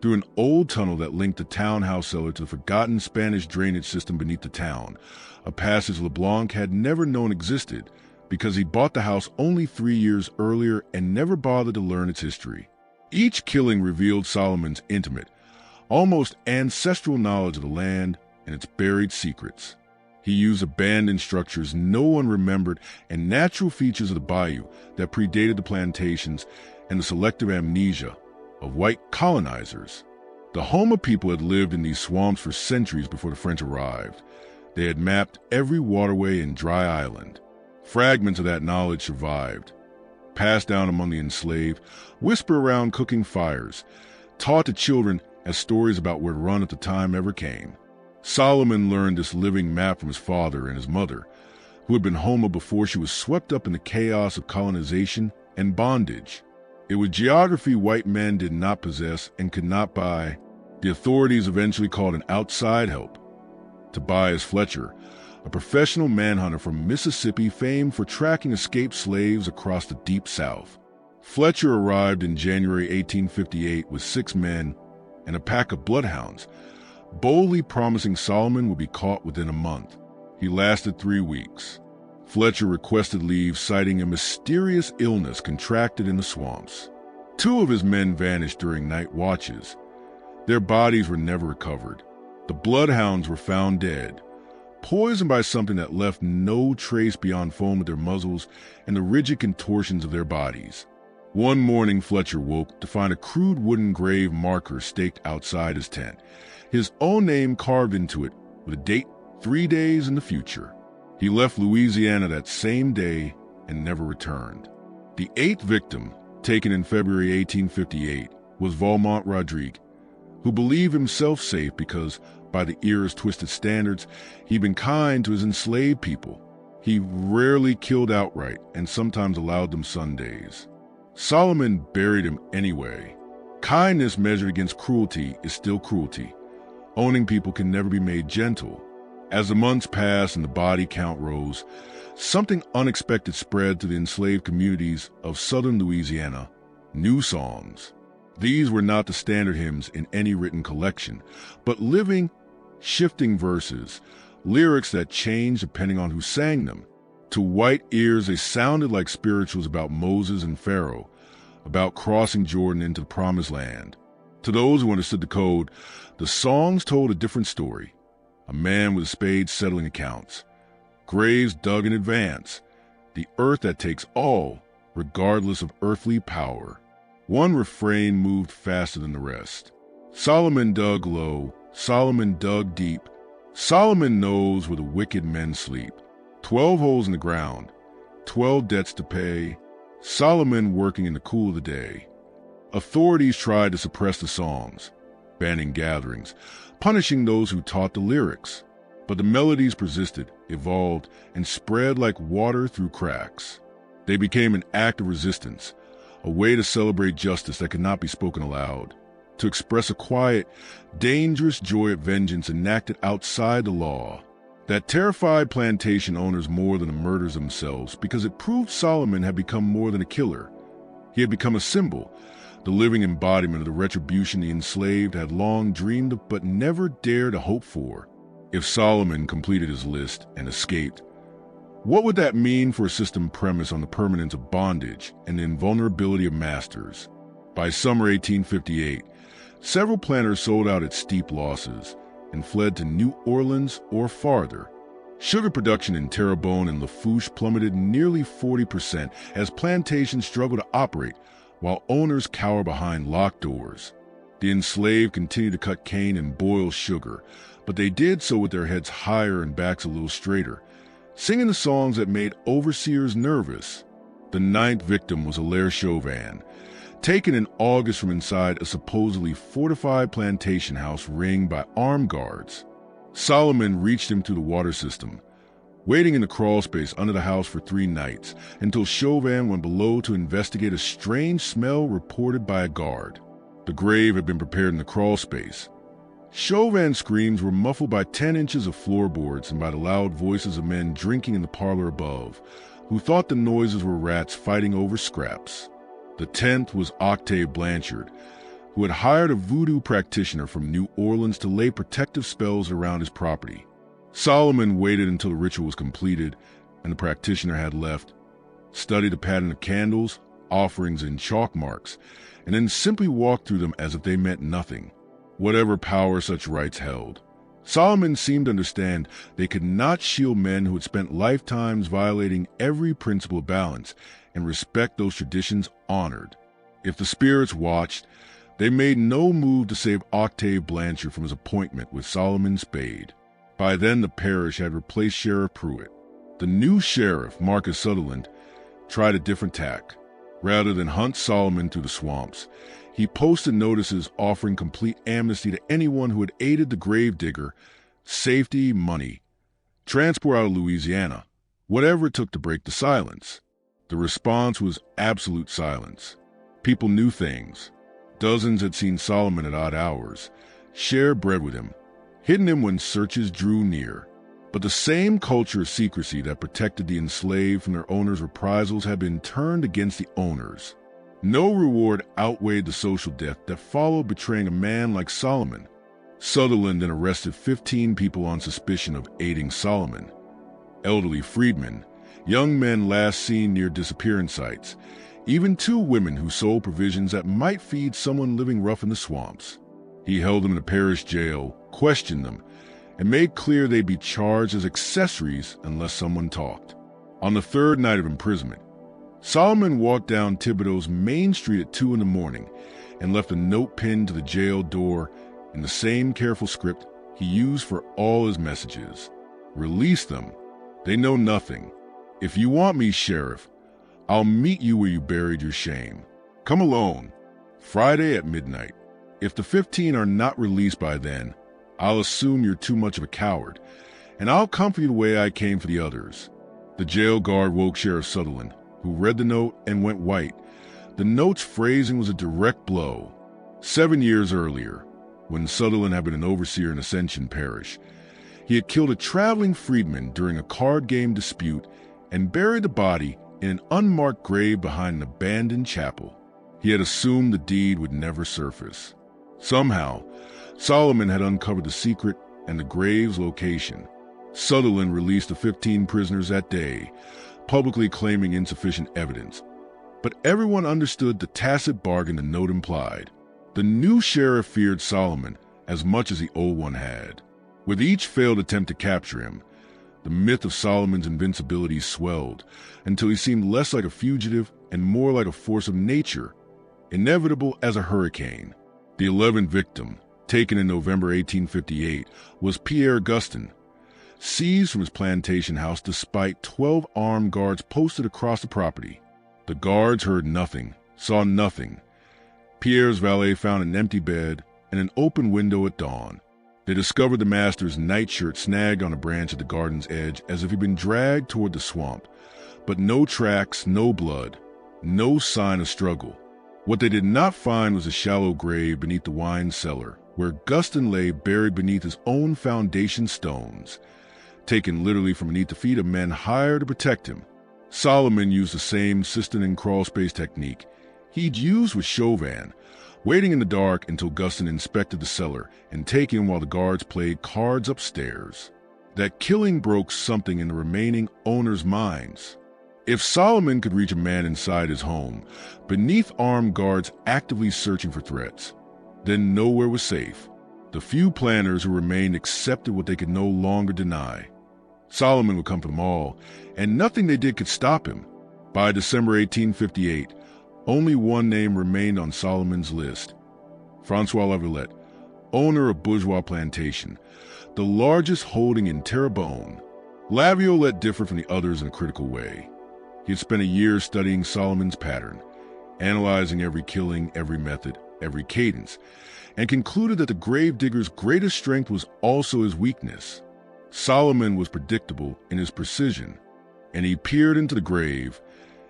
S1: through an old tunnel that linked the townhouse cellar to the forgotten Spanish drainage system beneath the town, a passage LeBlanc had never known existed because he bought the house only 3 years earlier and never bothered to learn its history. Each killing revealed Solomon's intimate, almost ancestral knowledge of the land and its buried secrets. He used abandoned structures no one remembered and natural features of the Bayou that predated the plantations and the selective amnesia of white colonizers. The Houma people had lived in these swamps for centuries before the French arrived. They had mapped every waterway and dry island. Fragments of that knowledge survived, passed down among the enslaved, whispered around cooking fires, taught to children as stories about where to run at the time ever came. Solomon learned this living map from his father and his mother, who had been Houma before she was swept up in the chaos of colonization and bondage. It was geography white men did not possess and could not buy. The authorities eventually called an outside help, Tobias Fletcher, a professional manhunter from Mississippi famed for tracking escaped slaves across the Deep South. Fletcher arrived in January 1858 with 6 men and a pack of bloodhounds, boldly promising Solomon would be caught within a month. He lasted 3 weeks. Fletcher requested leave, citing a mysterious illness contracted in the swamps. 2 of his men vanished during night watches. Their bodies were never recovered. The bloodhounds were found dead, poisoned by something that left no trace beyond foam at their muzzles and the rigid contortions of their bodies. One morning, Fletcher woke to find a crude wooden grave marker staked outside his tent, his own name carved into it with a date 3 days in the future. He left Louisiana that same day and never returned. The 8th victim, taken in February 1858, was Valmont Rodrigue, who believed himself safe because, by the era's twisted standards, he'd been kind to his enslaved people. He rarely killed outright and sometimes allowed them Sundays. Solomon buried him anyway. Kindness measured against cruelty is still cruelty. Owning people can never be made gentle. As the months passed and the body count rose, something unexpected spread to the enslaved communities of southern Louisiana: new songs. These were not the standard hymns in any written collection, but living, shifting verses, lyrics that changed depending on who sang them. To white ears, they sounded like spirituals about Moses and Pharaoh, about crossing Jordan into the Promised Land. To those who understood the code, the songs told a different story. A man with a spade settling accounts, graves dug in advance, the earth that takes all, regardless of earthly power. One refrain moved faster than the rest. Solomon dug low, Solomon dug deep. Solomon knows where the wicked men sleep. 12 holes in the ground, 12 debts to pay. Solomon working in the cool of the day. Authorities tried to suppress the songs, banning gatherings, punishing those who taught the lyrics. But the melodies persisted, evolved, and spread like water through cracks. They became an act of resistance, a way to celebrate justice that could not be spoken aloud, to express a quiet, dangerous joy at vengeance enacted outside the law. That terrified plantation owners more than the murders themselves because it proved Solomon had become more than a killer. He had become a symbol, the living embodiment of the retribution the enslaved had long dreamed of but never dared to hope for. If Solomon completed his list and escaped, what would that mean for a system premised on the permanence of bondage and the invulnerability of masters? By summer 1858, several planters sold out at steep losses and fled to New Orleans or farther. Sugar production in Terrebonne and Lafourche plummeted nearly 40% as plantations struggled to operate while owners cower behind locked doors. The enslaved continued to cut cane and boil sugar, but they did so with their heads higher and backs a little straighter, singing the songs that made overseers nervous. The ninth victim was Hilaire Chauvin, taken in August from inside a supposedly fortified plantation house ringed by armed guards. Solomon reached him through the water system, waiting in the crawl space under the house for 3 nights until Chauvin went below to investigate a strange smell reported by a guard. The grave had been prepared in the crawl space. Chauvin's screams were muffled by 10 inches of floorboards and by the loud voices of men drinking in the parlor above, who thought the noises were rats fighting over scraps. The 10th was Octave Blanchard, who had hired a voodoo practitioner from New Orleans to lay protective spells around his property. Solomon waited until the ritual was completed and the practitioner had left, studied the pattern of candles, offerings, and chalk marks, and then simply walked through them as if they meant nothing. Whatever power such rites held, Solomon seemed to understand they could not shield men who had spent lifetimes violating every principle of balance and respect those traditions honored. If the spirits watched, they made no move to save Octave Blanchard from his appointment with Solomon Spade. By then, the parish had replaced Sheriff Pruitt. The new sheriff, Marcus Sutherland, tried a different tack. Rather than hunt Solomon through the swamps, he posted notices offering complete amnesty to anyone who had aided the Gravedigger, safety, money, transport out of Louisiana, whatever it took to break the silence. The response was absolute silence. People knew things. Dozens had seen Solomon at odd hours, shared bread with him, hidden him when searches drew near. But the same culture of secrecy that protected the enslaved from their owners' reprisals had been turned against the owners. No reward outweighed the social death that followed betraying a man like Solomon. Sutherland then arrested 15 people on suspicion of aiding Solomon. Elderly freedmen, young men last seen near disappearance sites, even 2 women who sold provisions that might feed someone living rough in the swamps. He held them in the parish jail, questioned them, and made clear they'd be charged as accessories unless someone talked. On the 3rd night of imprisonment, Solomon walked down Thibodeaux's main street at 2 in the morning and left a note pinned to the jail door in the same careful script he used for all his messages. Release them. They know nothing. If you want me, Sheriff, I'll meet you where you buried your shame. Come alone. Friday at midnight. If the 15 are not released by then, I'll assume you're too much of a coward, and I'll comfort you the way I came for the others. The jail guard woke Sheriff Sutherland, who read the note and went white. The note's phrasing was a direct blow. 7 years earlier, when Sutherland had been an overseer in Ascension Parish, he had killed a traveling freedman during a card game dispute and buried the body in an unmarked grave behind an abandoned chapel. He had assumed the deed would never surface. Somehow, Solomon had uncovered the secret and the grave's location. Sutherland released the 15 prisoners that day, publicly claiming insufficient evidence. But everyone understood the tacit bargain the note implied. The new sheriff feared Solomon as much as the old one had. With each failed attempt to capture him, the myth of Solomon's invincibility swelled until he seemed less like a fugitive and more like a force of nature, inevitable as a hurricane. The 11th victim, taken in November 1858, was Pierre Gustin, seized from his plantation house despite 12 armed guards posted across the property. The guards heard nothing, saw nothing. Pierre's valet found an empty bed and an open window at dawn. They discovered the master's nightshirt snagged on a branch at the garden's edge as if he'd been dragged toward the swamp, but no tracks, no blood, no sign of struggle. What they did not find was a shallow grave beneath the wine cellar, where Gustin lay buried beneath his own foundation stones, taken literally from beneath the feet of men hired to protect him. Solomon used the same cistern and crawl space technique, he'd used with Chauvin, waiting in the dark until Guston inspected the cellar and taking him while the guards played cards upstairs. That killing broke something in the remaining owners' minds. If Solomon could reach a man inside his home, beneath armed guards actively searching for threats, then nowhere was safe. The few planners who remained accepted what they could no longer deny. Solomon would come for them all, and nothing they did could stop him. By December 1858, only one name remained on Solomon's list: Francois Laviolette, owner of Bourgeois Plantation, the largest holding in Terrebonne. Laviolette differed from the others in a critical way. He had spent a year studying Solomon's pattern, analyzing every killing, every method, every cadence, and concluded that the gravedigger's greatest strength was also his weakness. Solomon was predictable in his precision, and he peered into the grave,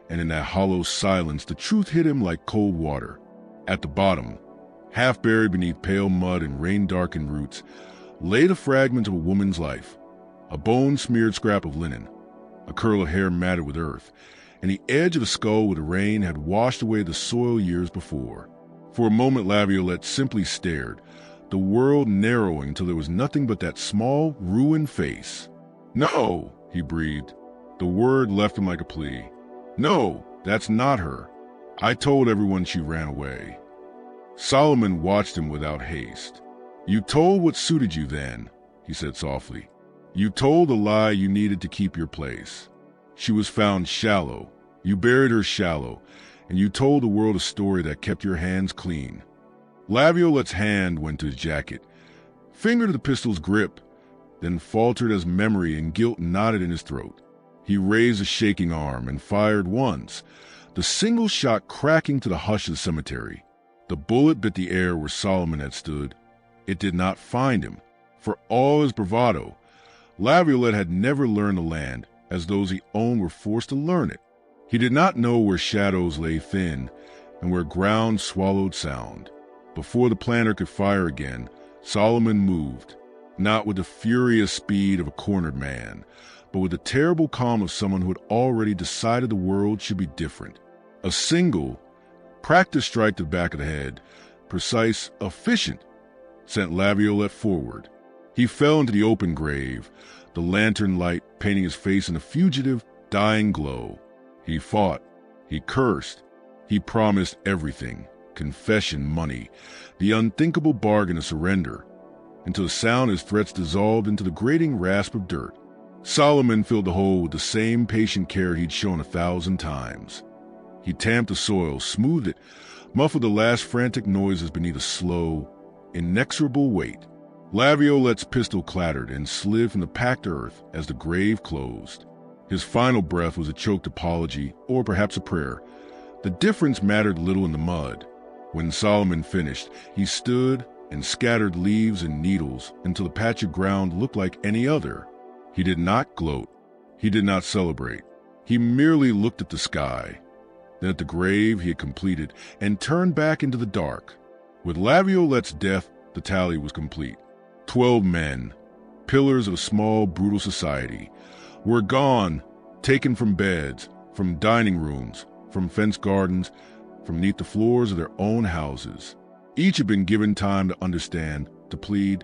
S1: and in that hollow silence the truth hit him like cold water. At the bottom, half buried beneath pale mud and rain-darkened roots, lay the fragment of a woman's life, a bone-smeared scrap of linen, a curl of hair matted with earth, and the edge of the skull where the rain had washed away the soil years before. For a moment Laviolette simply stared, the world narrowing till there was nothing but that small, ruined face. "No," he breathed. The word left him like a plea. "No, that's not her. I told everyone she ran away." Solomon watched him without haste. "You told what suited you then," he said softly. "You told the lie you needed to keep your place. She was found shallow. You buried her shallow, and you told the world a story that kept your hands clean." Laviolette's hand went to his jacket, fingered the pistol's grip, then faltered as memory and guilt knotted in his throat. He raised a shaking arm and fired once, the single shot cracking to the hush of the cemetery. The bullet bit the air where Solomon had stood. It did not find him. For all his bravado, Laviolette had never learned the land as those he owned were forced to learn it. He did not know where shadows lay thin and where ground swallowed sound. Before the planter could fire again, Solomon moved, not with the furious speed of a cornered man, but with the terrible calm of someone who had already decided the world should be different. A single, practiced strike to the back of the head, precise, efficient, sent Laviolette forward. He fell into the open grave, the lantern light painting his face in a fugitive, dying glow. He fought. He cursed. He promised everything: confession, money, the unthinkable bargain of surrender, until the sound of his threats dissolved into the grating rasp of dirt. Solomon filled the hole with the same patient care he'd shown 1,000 times. He tamped the soil, smoothed it, muffled the last frantic noises beneath a slow, inexorable weight. Laviolette's pistol clattered and slid from the packed earth as the grave closed. His final breath was a choked apology, or perhaps a prayer. The difference mattered little in the mud. When Solomon finished, he stood and scattered leaves and needles until the patch of ground looked like any other. He did not gloat. He did not celebrate. He merely looked at the sky, then at the grave he had completed, and turned back into the dark. With Laviolette's death, the tally was complete. 12 men, pillars of a small, brutal society, were gone, taken from beds, from dining rooms, from fenced gardens, from beneath the floors of their own houses. Each had been given time to understand, to plead,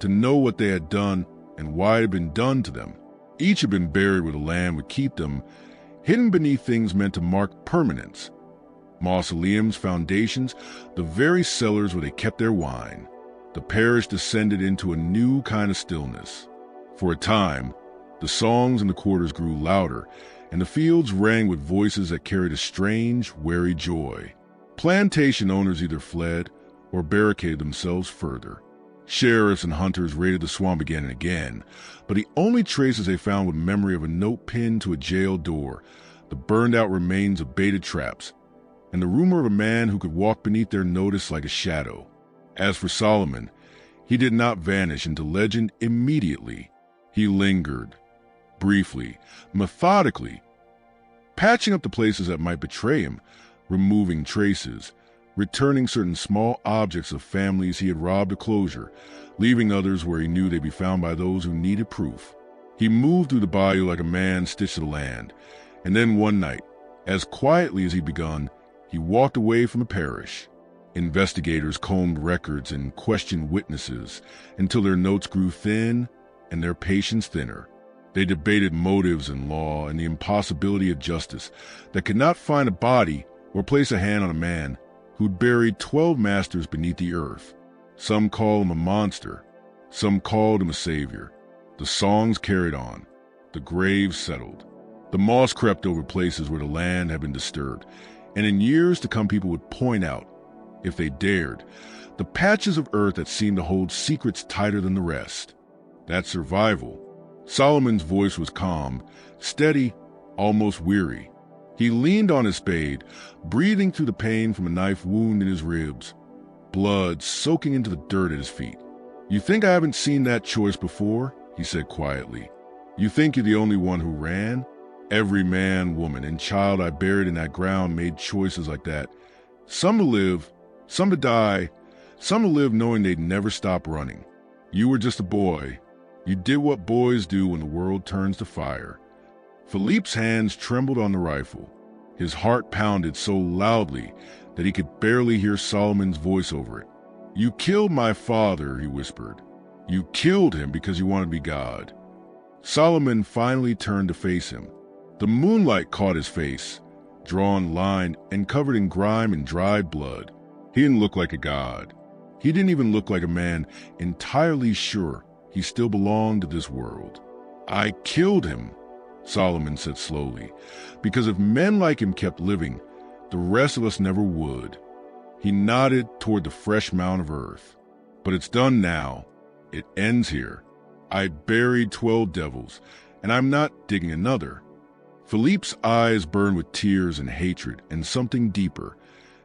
S1: to know what they had done and why it had been done to them. Each had been buried where the land would keep them, hidden beneath things meant to mark permanence. Mausoleums, foundations, the very cellars where they kept their wine. The parish descended into a new kind of stillness. For a time, the songs in the quarters grew louder, and the fields rang with voices that carried a strange, wary joy. Plantation owners either fled or barricaded themselves further. Sheriffs and hunters raided the swamp again and again, but the only traces they found were memory of a note pinned to a jail door, the burned-out remains of baited traps, and the rumor of a man who could walk beneath their notice like a shadow. As for Solomon, he did not vanish into legend immediately. He lingered, briefly, methodically, patching up the places that might betray him, removing traces, returning certain small objects of families he had robbed of closure, leaving others where he knew they'd be found by those who needed proof. He moved through the bayou like a man stitched to the land, and then one night, as quietly as he'd begun, He walked away from the parish. Investigators combed records and questioned witnesses until their notes grew thin and their patience thinner. They debated motives and law and the impossibility of justice that could not find a body or place a hand on a man who'd buried 12 masters beneath the earth. Some called him a monster. Some called him a savior. The songs carried on. The graves settled. The moss crept over places where the land had been disturbed, and in years to come people would point out, if they dared, the patches of earth that seemed to hold secrets tighter than the rest. That's survival. Solomon's voice was calm, steady, almost weary. He leaned on his spade, breathing through the pain from a knife wound in his ribs, blood soaking into the dirt at his feet. "You think I haven't seen that choice before?" he said quietly. "You think you're the only one who ran? Every man, woman, and child I buried in that ground made choices like that. Some to live, some to die, some to live knowing they'd never stop running. You were just a boy. You did what boys do when the world turns to fire." Philippe's hands trembled on the rifle. His heart pounded so loudly that he could barely hear Solomon's voice over it. "You killed my father," he whispered. "You killed him because you wanted to be God." Solomon finally turned to face him. The moonlight caught his face, drawn, lined, and covered in grime and dried blood. He didn't look like a god. He didn't even look like a man entirely sure he still belonged to this world. "I killed him," Solomon said slowly, "because if men like him kept living, the rest of us never would." He nodded toward the fresh mound of earth. "But it's done now. It ends here. I buried 12 devils, and I'm not digging another." Philippe's eyes burned with tears and hatred and something deeper,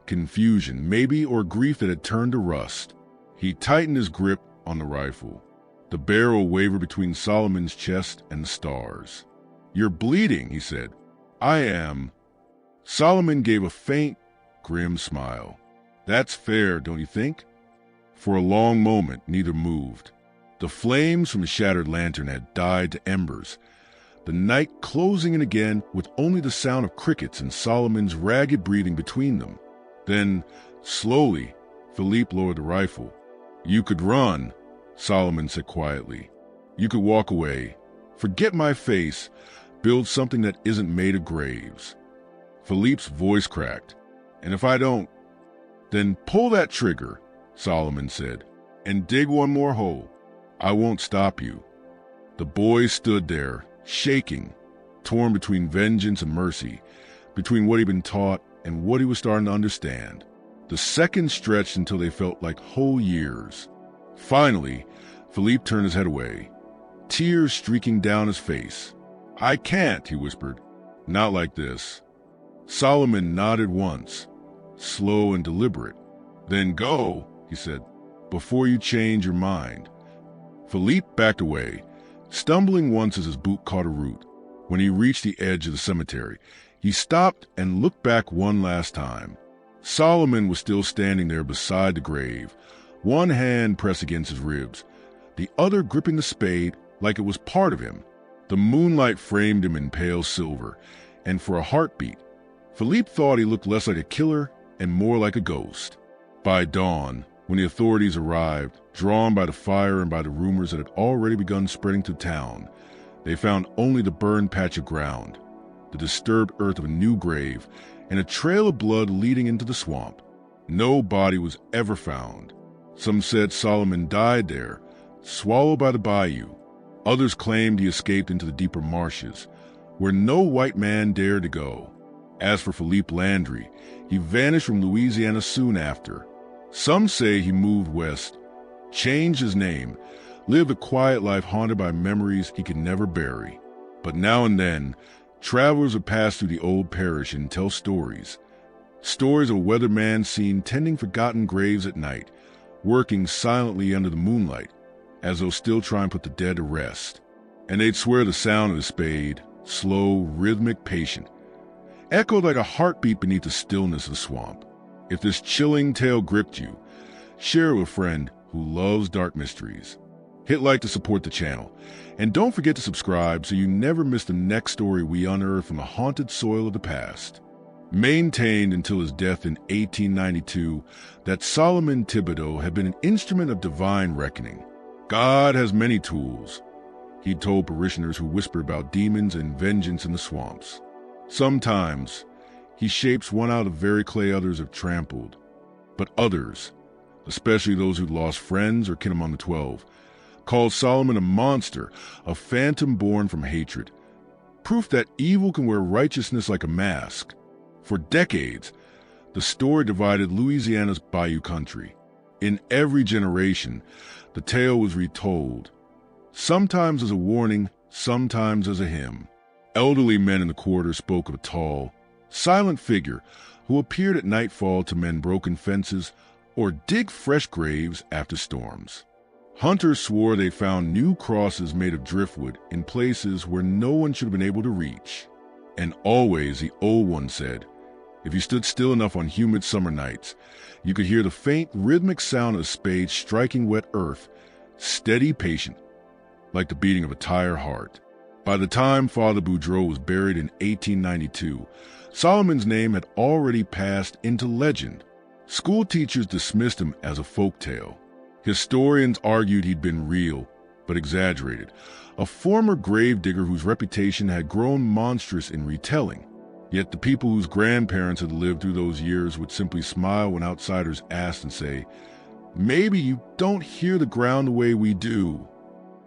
S1: confusion, maybe, or grief that had turned to rust. He tightened his grip on the rifle. The barrel wavered between Solomon's chest and the stars. "You're bleeding," he said. "I am." Solomon gave a faint, grim smile. "That's fair, don't you think?" For a long moment, neither moved. The flames from the shattered lantern had died to embers, the night closing in again with only the sound of crickets and Solomon's ragged breathing between them. Then, slowly, Philippe lowered the rifle. "You could run," Solomon said quietly. "You could walk away. Forget my face. Build something that isn't made of graves." Philippe's voice cracked. "And if I don't?" "Then pull that trigger," Solomon said, "and dig one more hole. I won't stop you." The boy stood there, shaking, torn between vengeance and mercy, between what he'd been taught and what he was starting to understand. The seconds stretched until they felt like whole years. Finally, Philippe turned his head away, tears streaking down his face. "I can't," he whispered. "Not like this." Solomon nodded once, slow and deliberate. "Then go," he said, "before you change your mind." Philippe backed away, stumbling once as his boot caught a root. When he reached the edge of the cemetery, he stopped and looked back one last time. Solomon was still standing there beside the grave, one hand pressed against his ribs, the other gripping the spade like it was part of him. The moonlight framed him in pale silver, and for a heartbeat, Philippe thought he looked less like a killer and more like a ghost. By dawn, when the authorities arrived, drawn by the fire and by the rumors that had already begun spreading through town, they found only the burned patch of ground, the disturbed earth of a new grave, and a trail of blood leading into the swamp. No body was ever found. Some said Solomon died there, swallowed by the bayou. Others claimed he escaped into the deeper marshes, where no white man dared to go. As for Philippe Landry, he vanished from Louisiana soon after. Some say he moved west, changed his name, lived a quiet life haunted by memories he could never bury. But now and then, travelers would pass through the old parish and tell stories. Stories of a weathered man seen tending forgotten graves at night, working silently under the moonlight, as though still trying to put the dead to rest. And they'd swear the sound of the spade, slow, rhythmic, patient, echoed like a heartbeat beneath the stillness of the swamp. If this chilling tale gripped you, share it with a friend who loves dark mysteries. Hit like to support the channel, and don't forget to subscribe so you never miss the next story we unearth from the haunted soil of the past. maintained until his death in 1892 that Solomon Thibodeaux had been an instrument of divine reckoning. God has many tools, he told parishioners who whispered about demons and vengeance in the swamps. Sometimes he shapes one out of the very clay others have trampled, but others, especially those who'd lost friends or kin among the 12, called Solomon a monster, a phantom born from hatred, proof that evil can wear righteousness like a mask. For decades, the story divided Louisiana's Bayou country. In every generation, the tale was retold, sometimes as a warning, sometimes as a hymn. Elderly men in the quarter spoke of a tall, silent figure who appeared at nightfall to mend broken fences or dig fresh graves after storms. Hunters swore they found new crosses made of driftwood in places where no one should have been able to reach. And always, the old one said, if you stood still enough on humid summer nights, you could hear the faint, rhythmic sound of a spade striking wet earth, steady, patient, like the beating of a tired heart. By the time Father Boudreaux was buried in 1892, Solomon's name had already passed into legend. School teachers dismissed him as a folk tale. Historians argued he'd been real, but exaggerated, a former gravedigger whose reputation had grown monstrous in retelling. Yet the people whose grandparents had lived through those years would simply smile when outsiders asked and say, maybe you don't hear the ground the way we do.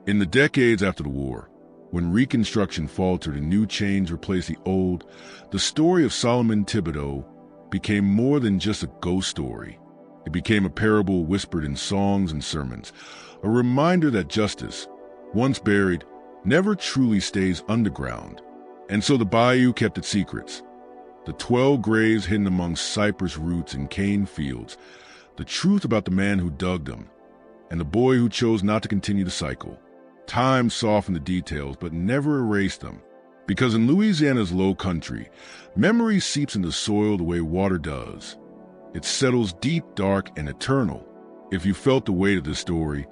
S1: In the decades after the war, when Reconstruction faltered and new chains replaced the old, the story of Solomon Thibodeaux became more than just a ghost story. It became a parable whispered in songs and sermons, a reminder that justice, once buried, never truly stays underground. And so the Bayou kept its secrets. The 12 graves hidden among cypress roots and cane fields, the truth about the man who dug them, and the boy who chose not to continue the cycle. Time softened the details, but never erased them. Because in Louisiana's low country, memory seeps into soil the way water does. It settles deep, dark, and eternal. If you felt the weight of this story,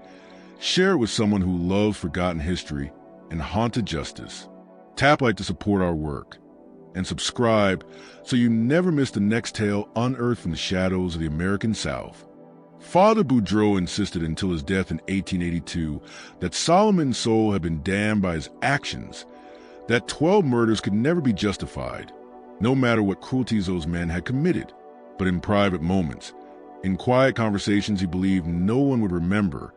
S1: share it with someone who loves forgotten history and haunted justice. Tap like to support our work, and subscribe so you never miss the next tale unearthed from the shadows of the American South. Father Boudreaux insisted until his death in 1882 that Solomon's soul had been damned by his actions, that 12 murders could never be justified, no matter what cruelties those men had committed. But in private moments, in quiet conversations he believed no one would remember,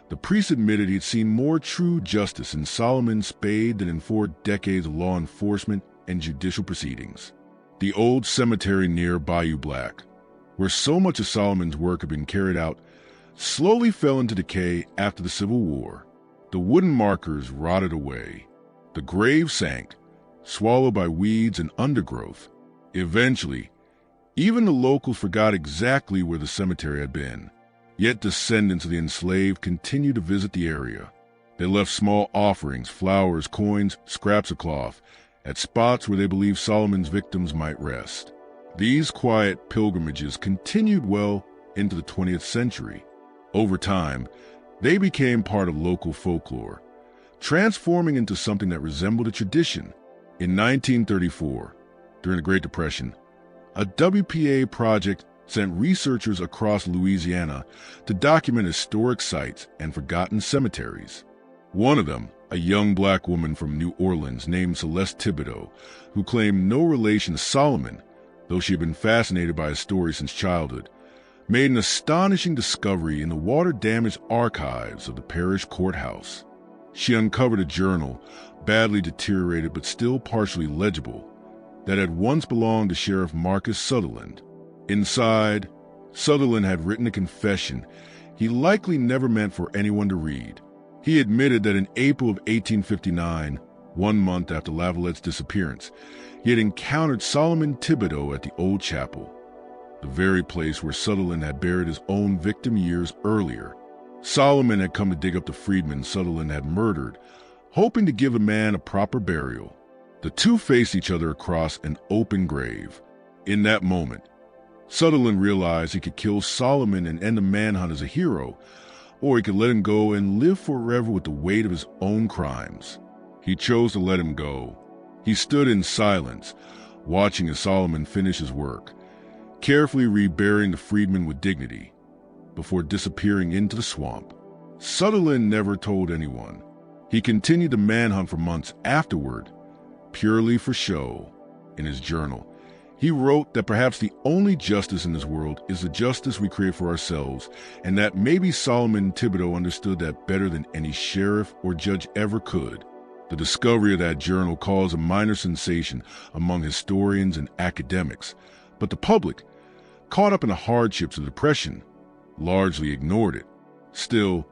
S1: the priest admitted he'd seen more true justice in Solomon's spade than in 4 decades of law enforcement and judicial proceedings. The old cemetery near Bayou Black, where so much of Solomon's work had been carried out, slowly fell into decay after the Civil War. The wooden markers rotted away. The grave sank, swallowed by weeds and undergrowth. Eventually, even the locals forgot exactly where the cemetery had been. Yet descendants of the enslaved continued to visit the area. They left small offerings, flowers, coins, scraps of cloth, at spots where they believed Solomon's victims might rest. These quiet pilgrimages continued well into the 20th century. Over time, they became part of local folklore, transforming into something that resembled a tradition. In 1934, during the Great Depression, a WPA project sent researchers across Louisiana to document historic sites and forgotten cemeteries. One of them, a young black woman from New Orleans named Celeste Thibodeaux, who claimed no relation to Solomon, though she had been fascinated by his story since childhood, made an astonishing discovery in the water-damaged archives of the parish courthouse. She uncovered a journal, badly deteriorated but still partially legible, that had once belonged to Sheriff Marcus Sutherland. Inside, Sutherland had written a confession he likely never meant for anyone to read. He admitted that in April of 1859, 1 month after Lavallette's disappearance, he had encountered Solomon Thibodeaux at the old chapel, the very place where Sutherland had buried his own victim years earlier. Solomon had come to dig up the freedman Sutherland had murdered, hoping to give the man a proper burial. The two faced each other across an open grave. In that moment, Sutherland realized he could kill Solomon and end the manhunt as a hero, or he could let him go and live forever with the weight of his own crimes. He chose to let him go. He stood in silence, watching as Solomon finished his work, carefully reburying the freedman with dignity before disappearing into the swamp. Sutherland never told anyone. He continued the manhunt for months afterward, purely for show. In his journal, he wrote that perhaps the only justice in this world is the justice we create for ourselves, and that maybe Solomon Thibodeaux understood that better than any sheriff or judge ever could. The discovery of that journal caused a minor sensation among historians and academics, but the public, caught up in the hardships of depression, largely ignored it. Still,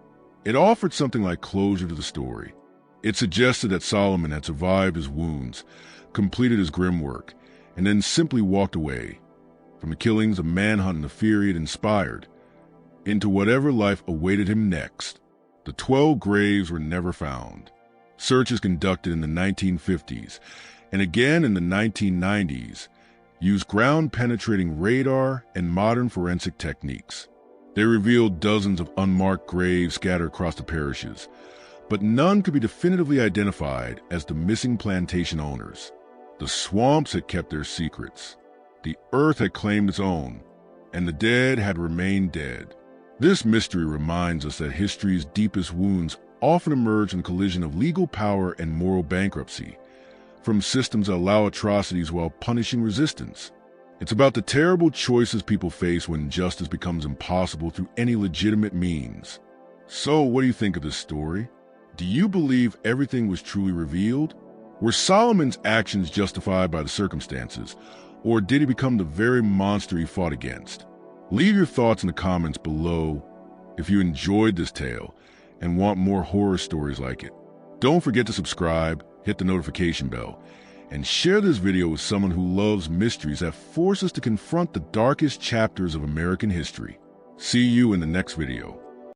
S1: it offered something like closure to the story. It suggested that Solomon had survived his wounds, completed his grim work, and then simply walked away from the killings, the manhunt, and the fear he had inspired, into whatever life awaited him next. The 12 graves were never found. Searches conducted in the 1950s and again in the 1990s used ground-penetrating radar and modern forensic techniques. They revealed dozens of unmarked graves scattered across the parishes, but none could be definitively identified as the missing plantation owners. The swamps had kept their secrets. The earth had claimed its own, and the dead had remained dead. This mystery reminds us that history's deepest wounds often emerge in the collision of legal power and moral bankruptcy, from systems that allow atrocities while punishing resistance. It's about the terrible choices people face when justice becomes impossible through any legitimate means. So, what do you think of this story? Do you believe everything was truly revealed? Were Solomon's actions justified by the circumstances, or did he become the very monster he fought against? Leave your thoughts in the comments below if you enjoyed this tale and want more horror stories like it. Don't forget to subscribe, hit the notification bell, and share this video with someone who loves mysteries that force us to confront the darkest chapters of American history. See you in the next video.